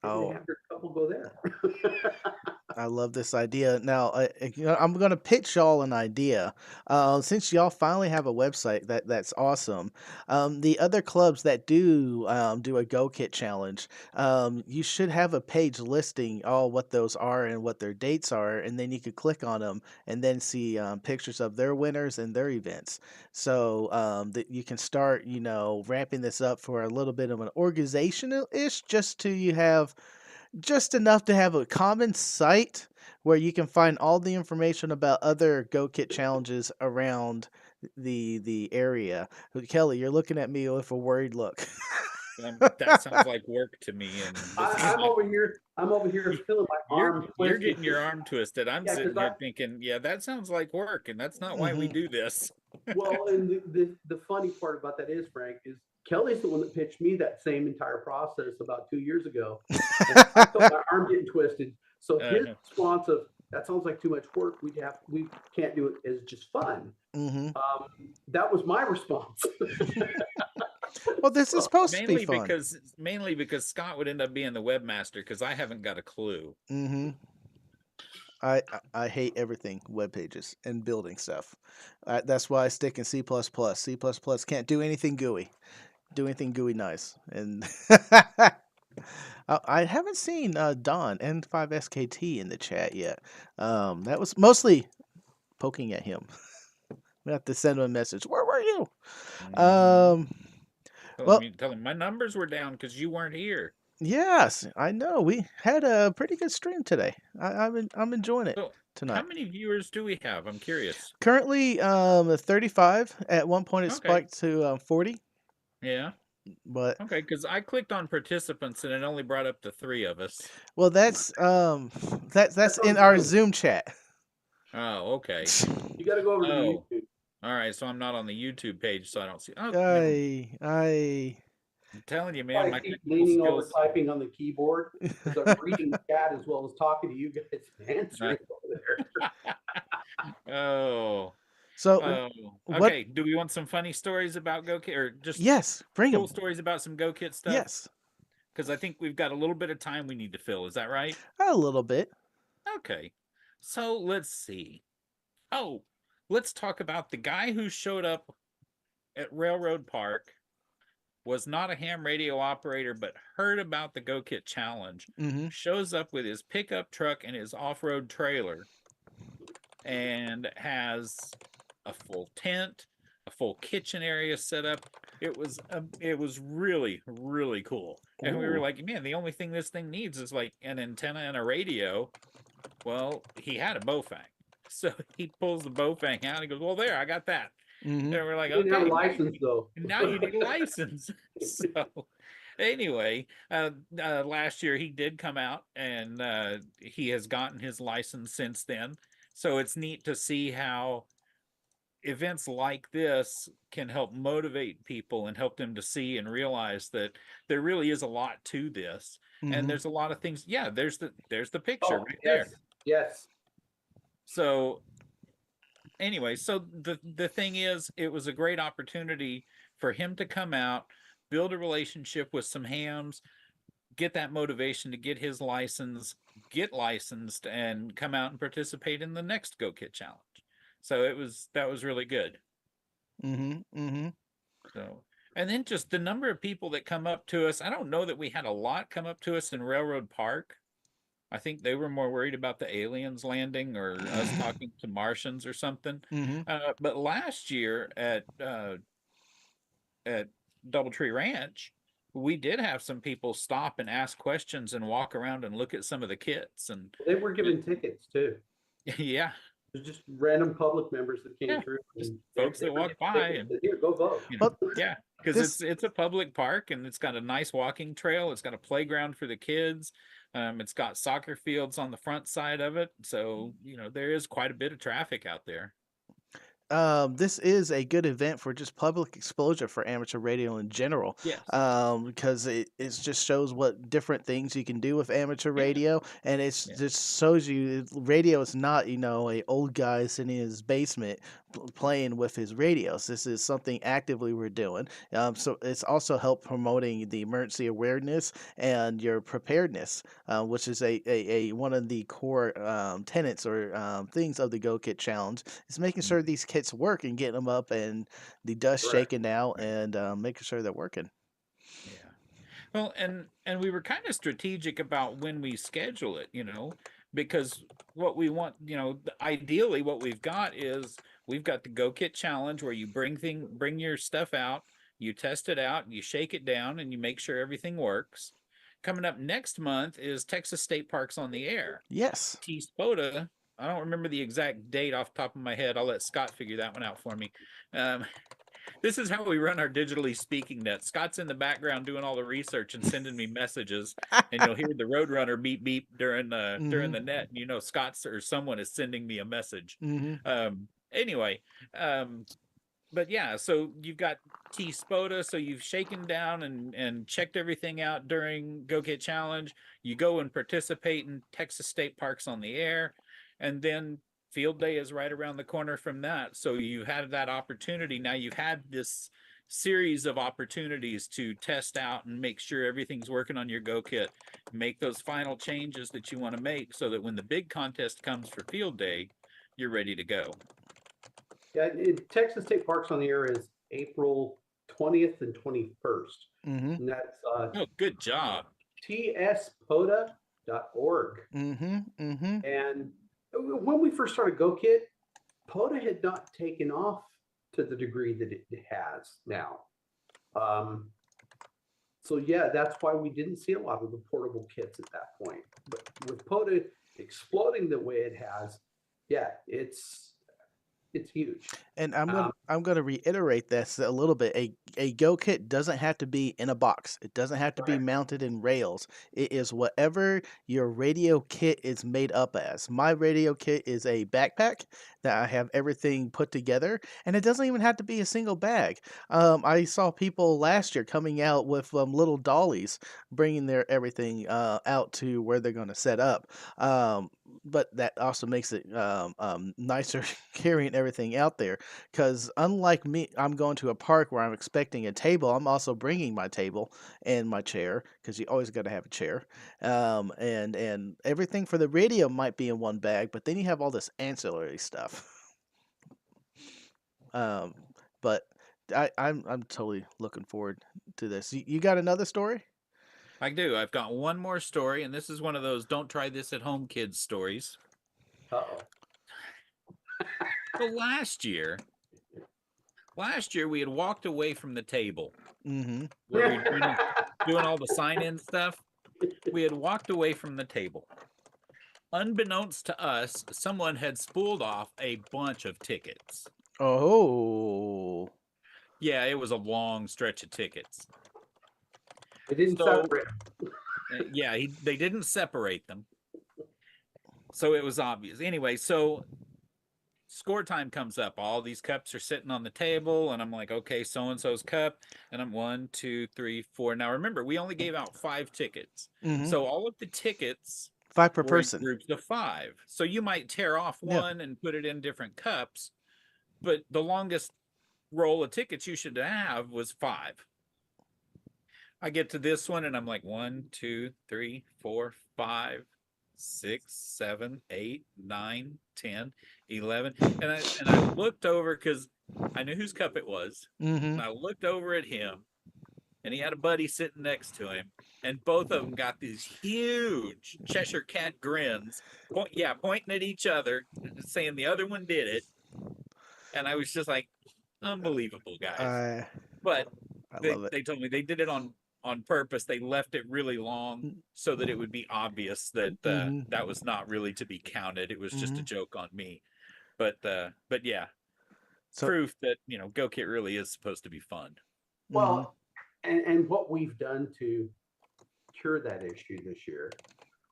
[SPEAKER 1] Oh,
[SPEAKER 3] have your couple go there.
[SPEAKER 1] I love this idea. Now, I'm going to pitch y'all an idea. Since y'all finally have a website, that's awesome. The other clubs that do a GoKit challenge, you should have a page listing all what those are and what their dates are, and then you could click on them and then see pictures of their winners and their events. So that you can start, ramping this up for a little bit of an organizational ish, just to you have just enough to have a common site where you can find all the information about other GoKit challenges around the area. Kelly, you're looking at me with a worried look.
[SPEAKER 2] That sounds like work to me. And
[SPEAKER 3] I'm over here. I'm over here feeling my arm
[SPEAKER 2] you're
[SPEAKER 3] twisted.
[SPEAKER 2] getting your arm twisted. I'm
[SPEAKER 3] Yeah,
[SPEAKER 2] sitting here thinking, yeah, that sounds like work, and that's not why we do this.
[SPEAKER 3] Well, and the funny part about that is, Frank, is Kelly's the one that pitched me that same entire process about 2 years ago. And I felt my arm getting twisted. So his response of that sounds like too much work. We can't do it as just fun. That was my response.
[SPEAKER 1] Well, this is supposed to be fun.
[SPEAKER 2] Mainly because Scott would end up being the webmaster because I haven't got a clue.
[SPEAKER 1] I hate everything web pages and building stuff. That's why I stick in C++. C++ can't do anything GUI. Do anything GUI nice. And I haven't seen Don N5SKT in the chat yet. That was mostly poking at him. We have to send him a message. Where were you?
[SPEAKER 2] Tell him my numbers were down because you weren't here.
[SPEAKER 1] Yes, I know. We had a pretty good stream today. I'm enjoying it tonight.
[SPEAKER 2] How many viewers do we have? I'm curious.
[SPEAKER 1] Currently, 35. At one point, it spiked to 40.
[SPEAKER 2] Yeah.
[SPEAKER 1] But
[SPEAKER 2] okay, because I clicked on participants and it only brought up the 3 of us.
[SPEAKER 1] Well, that's in our Zoom chat.
[SPEAKER 2] Oh, okay.
[SPEAKER 3] You got to go over to YouTube.
[SPEAKER 2] All right, so I'm not on the YouTube page, so I don't see. Oh, I'm telling you, man,
[SPEAKER 3] I keep leaning over, typing on the keyboard because I'm reading the chat as well as talking to you guys and answering over
[SPEAKER 2] there. Oh.
[SPEAKER 1] So,
[SPEAKER 2] okay. Do we want some funny stories about GoKit, or just
[SPEAKER 1] bring
[SPEAKER 2] cool
[SPEAKER 1] them.
[SPEAKER 2] stories about some GoKit stuff?
[SPEAKER 1] Yes,
[SPEAKER 2] because I think we've got a little bit of time we need to fill. Is that right?
[SPEAKER 1] A little bit.
[SPEAKER 2] Okay, so let's see. Oh, let's talk about the guy who showed up at Railroad Park. Was not a ham radio operator, but heard about the GoKit challenge. Shows up with his pickup truck and his off-road trailer, and has a full tent, a full kitchen area set up. It was really, really cool. And we were like, man, the only thing this thing needs is like an antenna and a radio. Well, he had a Bofang, so he pulls the Bofang out. And he goes, well, there, I got that. And we're like, okay,
[SPEAKER 3] have a license though.
[SPEAKER 2] Now you need a license. So anyway, last year he did come out, and he has gotten his license since then. So it's neat to see how events like this can help motivate people and help them to see and realize that there really is a lot to this. And there's a lot of things. Yeah, there's the picture right there.
[SPEAKER 3] Yes.
[SPEAKER 2] So anyway, so the thing is, it was a great opportunity for him to come out, build a relationship with some hams, get that motivation to get his license, get licensed, and come out and participate in the next GoKit challenge. So that was really good. So, and then just the number of people that come up to us. I don't know that we had a lot come up to us in Railroad Park. I think they were more worried about the aliens landing or us talking to Martians or something. But last year at Doubletree Ranch, we did have some people stop and ask questions and walk around and look at some of the kits. And
[SPEAKER 3] they were given tickets too.
[SPEAKER 2] Yeah.
[SPEAKER 3] There's just random public members that came through.
[SPEAKER 2] Just folks that walked by and
[SPEAKER 3] here, go vote.
[SPEAKER 1] Well,
[SPEAKER 2] yeah. because
[SPEAKER 1] This
[SPEAKER 2] it's a public park and it's got a nice walking trail. It's got a playground for the kids. It's got soccer fields on the front side of it. So, there is quite a bit of traffic out there.
[SPEAKER 1] this is a good event for just public exposure for amateur radio in general,
[SPEAKER 2] Yes.
[SPEAKER 1] because it just shows what different things you can do with amateur
[SPEAKER 2] Yeah.
[SPEAKER 1] radio, and it's
[SPEAKER 2] Yeah.
[SPEAKER 1] just shows you radio is not a old guy sitting in his basement playing with his radios. This is something actively we're doing. So it's also help promoting the emergency awareness and your preparedness, which is a one of the core tenets or things of the Go Kit Challenge is making sure these kits work and getting them up and the dust
[SPEAKER 3] Correct.
[SPEAKER 1] shaken out
[SPEAKER 2] Right.
[SPEAKER 1] and making sure they're working.
[SPEAKER 2] Yeah. Well, and we were kind of strategic about when we schedule it, because what we want, ideally what we've got the Go Kit challenge where you bring your stuff out, you test it out, you shake it down, and you make sure everything works. Coming up next month is Texas State Parks on the Air.
[SPEAKER 1] Yes.
[SPEAKER 2] T Spoda, I don't remember the exact date off the top of my head. I'll let Scott figure that one out for me. Um, this is how we run our digitally speaking net. Scott's in the background doing all the research and sending me messages, and you'll hear the Roadrunner beep beep during
[SPEAKER 1] Hmm.
[SPEAKER 2] the net, and Scott's or someone is sending me a message.
[SPEAKER 1] Hmm.
[SPEAKER 2] Anyway, but yeah, so you've got T Spoda, so you've shaken down and checked everything out during Go Kit Challenge. You go and participate in Texas State Parks on the Air, and then field day is right around the corner from that. So you had that opportunity. Now you've had this series of opportunities to test out and make sure everything's working on your Go Kit, make those final changes that you want to make so that when the big contest comes for field day, you're ready to go.
[SPEAKER 3] Yeah, Texas State Parks on the Air is April 20th and 21st.
[SPEAKER 1] Hmm.
[SPEAKER 3] And that's
[SPEAKER 2] Oh, good job.
[SPEAKER 3] tspoda.org.
[SPEAKER 1] Hmm. Hmm.
[SPEAKER 3] And when we first started GoKit, POTA had not taken off to the degree that it has now. So yeah, that's why we didn't see a lot of the portable kits at that point. But with POTA exploding the way it has, yeah, it's huge.
[SPEAKER 1] And I'm gonna reiterate this a little bit. A Go Kit doesn't have to be in a box. It doesn't have to be
[SPEAKER 3] Correct.
[SPEAKER 1] mounted in rails. It is whatever your radio kit is made up as. My radio kit is a backpack that I have everything put together, and it doesn't even have to be a single bag. I saw people last year coming out with little dollies, bringing their everything out to where they're going to set up. But that also makes it nicer carrying everything out there. Because unlike me, I'm going to a park where I'm expecting a table. I'm also bringing my table and my chair because you always got to have a chair. And everything for the radio might be in one bag, but then you have all this ancillary stuff. Um, but I'm totally looking forward to this. You got another story?
[SPEAKER 2] I do. I've got one more story, and this is one of those don't try this at home kids stories.
[SPEAKER 3] Uh-oh.
[SPEAKER 2] So last year we had walked away from the table
[SPEAKER 1] Mm-hmm.
[SPEAKER 2] where we were doing all the sign-in stuff. We had walked away from the table. Unbeknownst to us, someone had spooled off a bunch of tickets.
[SPEAKER 1] Oh.
[SPEAKER 2] Yeah, it was a long stretch of tickets.
[SPEAKER 3] It didn't
[SPEAKER 2] So,
[SPEAKER 3] separate them.
[SPEAKER 2] yeah, they didn't separate them. So it was obvious. Anyway, so score time comes up. All these cups are sitting on the table, and I'm like, okay, so and so's cup, and I'm 1, 2, 3, 4. Now remember, we only gave out 5 tickets,
[SPEAKER 1] Mm-hmm.
[SPEAKER 2] so all of the tickets
[SPEAKER 1] 5 per
[SPEAKER 2] were in
[SPEAKER 1] person.
[SPEAKER 2] groups of 5. So you might tear off
[SPEAKER 1] Yeah.
[SPEAKER 2] one and put it in different cups, but the longest roll of tickets you should have was 5. I get to this one, and I'm like 1, 2, 3, 4, 5, 6, 7, 8, 9, 10, 11. And I looked over because I knew whose cup it was.
[SPEAKER 1] Mm-hmm.
[SPEAKER 2] And I looked over at him, and he had a buddy sitting next to him. And both of them got these huge Cheshire Cat grins, pointing at each other, saying the other one did it. And I was just like, unbelievable, guys. But
[SPEAKER 1] I love it.
[SPEAKER 2] they told me they did it on purpose. They left it really long so that it would be obvious that that was not really to be counted. It was just a joke on me. But yeah,
[SPEAKER 1] So,
[SPEAKER 2] proof that GoKit really is supposed to be fun.
[SPEAKER 1] Hmm.
[SPEAKER 3] Well, and what we've done to cure that issue this year,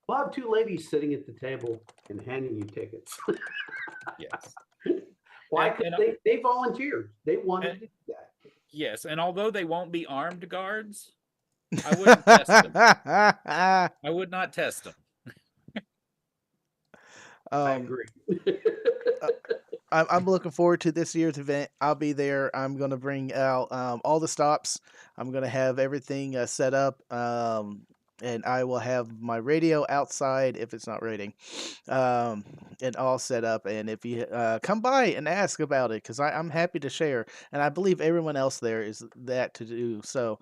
[SPEAKER 3] we'll have two ladies sitting at the table and handing you tickets.
[SPEAKER 2] Yes.
[SPEAKER 3] Why?
[SPEAKER 2] And
[SPEAKER 3] Because
[SPEAKER 2] and
[SPEAKER 3] they volunteered. They wanted
[SPEAKER 2] and
[SPEAKER 3] to do that.
[SPEAKER 2] yes, and although they won't be armed guards, I wouldn't test them. I would not test them.
[SPEAKER 3] I
[SPEAKER 1] um,
[SPEAKER 3] agree.
[SPEAKER 1] uh, I'm looking forward to this year's event. I'll be there. I'm gonna bring out all the stops. I'm gonna have everything set up. And I will have my radio outside if it's not raining, um, and all set up. And if you come by and ask about it, because I'm happy to share, and I believe everyone else there is that to do. So,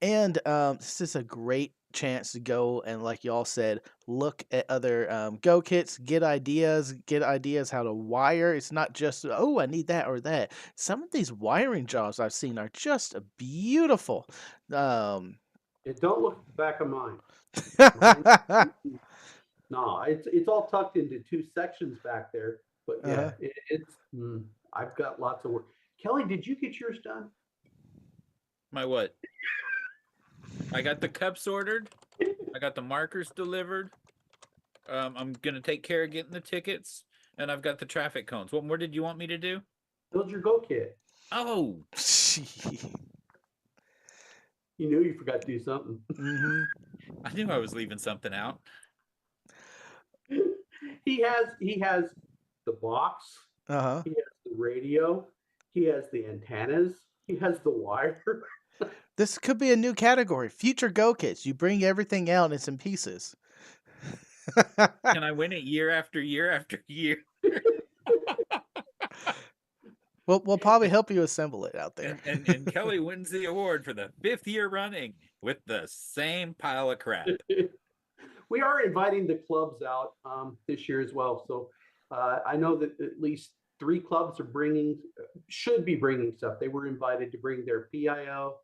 [SPEAKER 1] and this is a great chance to go and, like y'all said, look at other Go kits, get ideas how to wire. It's not just, oh, I need that or that. Some of these wiring jobs I've seen are just beautiful. Um,
[SPEAKER 3] Don't look at the back of mine. Mine, no, it's all tucked into two sections back there. But yeah,
[SPEAKER 1] uh-huh.
[SPEAKER 3] I've got lots of work. Kelly, did you get yours done?
[SPEAKER 2] My what? I got the cups ordered. I got the markers delivered. I'm gonna take care of getting the tickets, and I've got the traffic cones. What more did you want me to do?
[SPEAKER 3] Build your GoKit.
[SPEAKER 2] Oh,
[SPEAKER 3] You knew you forgot to do something.
[SPEAKER 1] Hmm.
[SPEAKER 2] I knew I was leaving something out.
[SPEAKER 3] He has the box.
[SPEAKER 1] Uh-huh.
[SPEAKER 3] He has the radio. He has the antennas. He has the wire.
[SPEAKER 1] This could be a new category. Future Go kits. You bring everything out and it's in pieces.
[SPEAKER 2] Can I win it year after year after year?
[SPEAKER 1] We'll probably help you assemble it out there.
[SPEAKER 2] And Kelly wins the award for the 5th year running with the same pile of crap.
[SPEAKER 3] We are inviting the clubs out this year as well. So I know that at least 3 clubs should be bringing stuff. They were invited to bring their PIO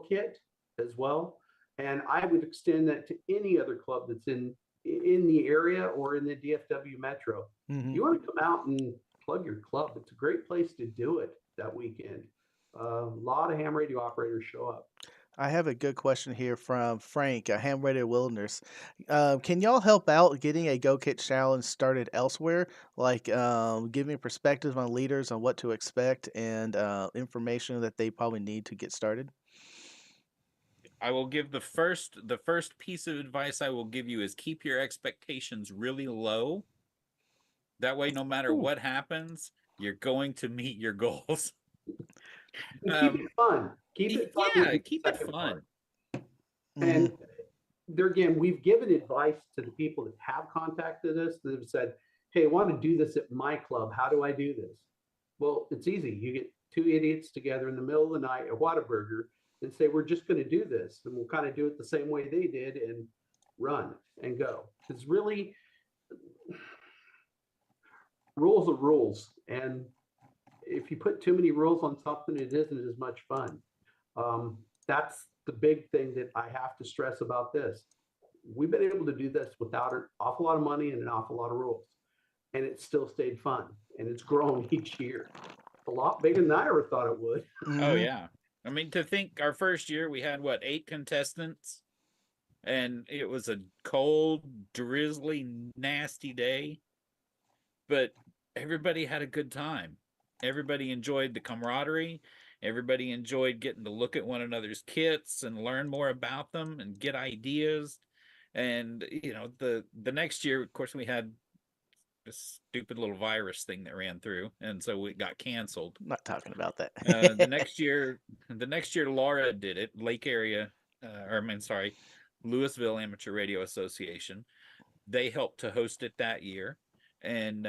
[SPEAKER 3] kit as well. And I would extend that to any other club that's in the area or in the DFW metro.
[SPEAKER 1] Hmm.
[SPEAKER 3] You want to come out and plug your club. It's a great place to do it that weekend. A lot of ham radio operators show up.
[SPEAKER 1] I have a good question here from Frank, a ham radio wilderness. Can y'all help out getting a Go Kit challenge started elsewhere? Like giving perspective on leaders on what to expect and information that they probably need to get started?
[SPEAKER 2] I will give the first piece of advice I will give you is keep your expectations really low. That way, no matter
[SPEAKER 1] Ooh.
[SPEAKER 2] what happens, you're going to meet your goals.
[SPEAKER 3] And keep it fun. Keep it fun would
[SPEAKER 2] Yeah,
[SPEAKER 3] be the
[SPEAKER 2] keep it
[SPEAKER 3] second
[SPEAKER 2] fun.
[SPEAKER 3] part.
[SPEAKER 1] Hmm.
[SPEAKER 3] And there again, we've given advice to the people that have contacted us that have said, hey, I want to do this at my club. How do I do this? Well, it's easy. You get 2 idiots together in the middle of the night at Whataburger and say, we're just going to do this. And we'll kind of do it the same way they did and run and go. Because really, rules are rules. And if you put too many rules on something, it isn't as much fun. That's the big thing that I have to stress about this. We've been able to do this without an awful lot of money and an awful lot of rules, and it still stayed fun, and it's grown each year. A lot bigger than I ever thought it would.
[SPEAKER 2] Oh
[SPEAKER 1] Hmm.
[SPEAKER 2] yeah. I mean, to think our first year we had what, 8 contestants, and it was a cold, drizzly, nasty day, but everybody had a good time. Everybody enjoyed the camaraderie. Everybody enjoyed getting to look at one another's kits and learn more about them and get ideas. And the next year, of course, we had this stupid little virus thing that ran through, and so it got canceled.
[SPEAKER 1] Not talking about that.
[SPEAKER 2] The next year, Laura did it. Lake Area, or I mean, sorry, Louisville Amateur Radio Association. They helped to host it that year, and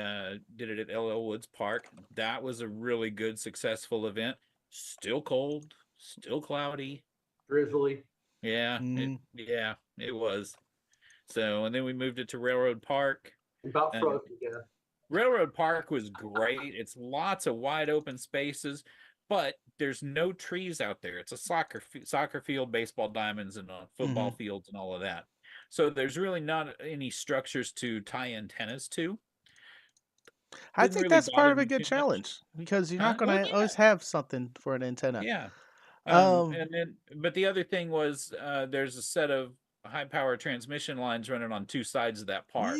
[SPEAKER 2] did it at LL Woods Park. That was a really good, successful event. Still cold, still cloudy.
[SPEAKER 3] Drizzly.
[SPEAKER 2] Yeah, it was. So, and then we moved it to Railroad Park.
[SPEAKER 3] About
[SPEAKER 2] And
[SPEAKER 3] frozen, yeah.
[SPEAKER 2] Railroad Park was great. It's lots of wide open spaces, but there's no trees out there. It's a soccer field, baseball diamonds, and football
[SPEAKER 1] Hmm.
[SPEAKER 2] fields and all of that. So there's really not any structures to tie antennas to.
[SPEAKER 1] I
[SPEAKER 2] Didn't
[SPEAKER 1] think
[SPEAKER 2] really
[SPEAKER 1] that's part
[SPEAKER 2] bother
[SPEAKER 1] of a
[SPEAKER 2] me
[SPEAKER 1] good
[SPEAKER 2] too much.
[SPEAKER 1] challenge because you're
[SPEAKER 2] Huh?
[SPEAKER 1] not going
[SPEAKER 2] Well,
[SPEAKER 1] to always have something for an antenna.
[SPEAKER 2] yeah. And then, but the other thing was, there's a set of high power transmission lines running on two sides of that park.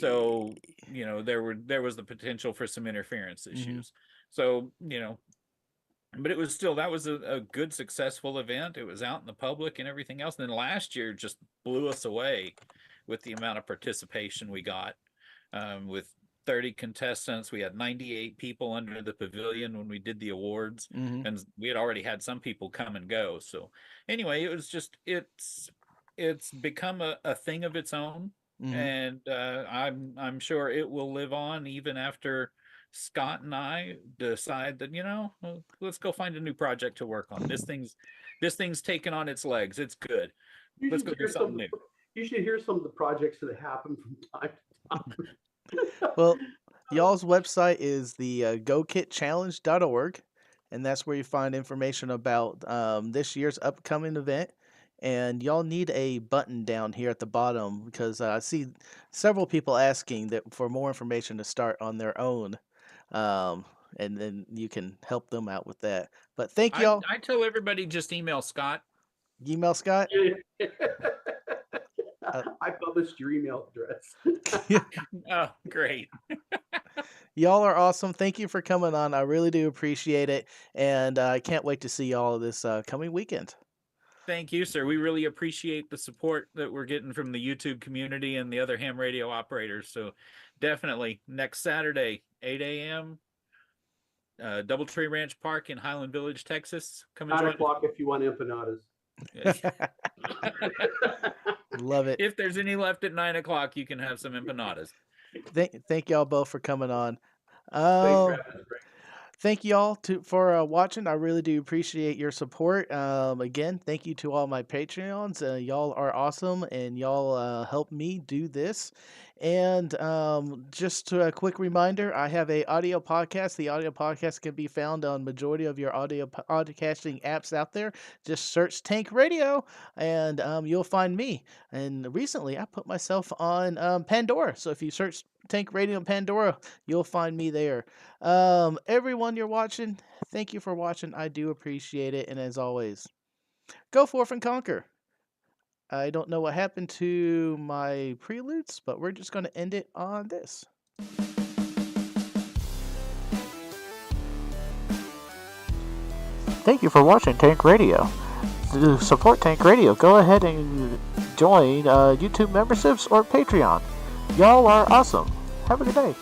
[SPEAKER 2] So, there was the potential for some interference issues. So, but it was still, that was a good, successful event. It was out in the public and everything else. And then last year just blew us away with the amount of participation we got. With 30 contestants, we had 98 people under the pavilion when we did the awards, and we had already had some people come and go. So anyway, it was just, it's become a thing of its own. And I'm sure it will live on even after Scott and I decide that, let's go find a new project to work on. This thing's taken on its legs. It's good. Let's go do something new.
[SPEAKER 3] You should hear some of the projects that happen from time to time.
[SPEAKER 1] Well, y'all's website is the GoKitChallenge.org, and that's where you find information about this year's upcoming event. And y'all need a button down here at the bottom, because I see several people asking that for more information to start on their own. And then you can help them out with that. But thank y'all.
[SPEAKER 2] I tell everybody, just email Scott.
[SPEAKER 1] Email Scott?
[SPEAKER 3] I published your email address.
[SPEAKER 2] Oh, great.
[SPEAKER 1] Y'all are awesome. Thank you for coming on. I really do appreciate it. And I can't wait to see y'all this coming weekend.
[SPEAKER 2] Thank you, sir. We really appreciate the support that we're getting from the YouTube community and the other ham radio operators. So definitely next Saturday, 8 a.m., Doubletree Ranch Park in Highland Village, Texas. Come and
[SPEAKER 3] 9
[SPEAKER 2] join
[SPEAKER 3] o'clock if you want empanadas.
[SPEAKER 1] Love it.
[SPEAKER 2] If there's any left at 9 o'clock, you can have some empanadas.
[SPEAKER 1] Thank y'all both for coming on.
[SPEAKER 3] Thanks for having us, Greg.
[SPEAKER 1] Thank you all for watching. I really do appreciate your support. Again, thank you to all my Patreons. Y'all are awesome, and y'all help me do this. And just a quick reminder, I have a audio podcast. The audio podcast can be found on majority of your audio podcasting apps out there. Just search Tank Radio, and you'll find me. And recently, I put myself on Pandora. So if you search Tank Radio and Pandora, you'll find me there. Everyone you're watching, thank you for watching. I do appreciate it. And as always, go forth and conquer. I don't know what happened to my preludes, but we're just going to end it on this. Thank you for watching Tank Radio. To support Tank Radio, go ahead and join YouTube memberships or Patreon. Y'all are awesome. Have a good day.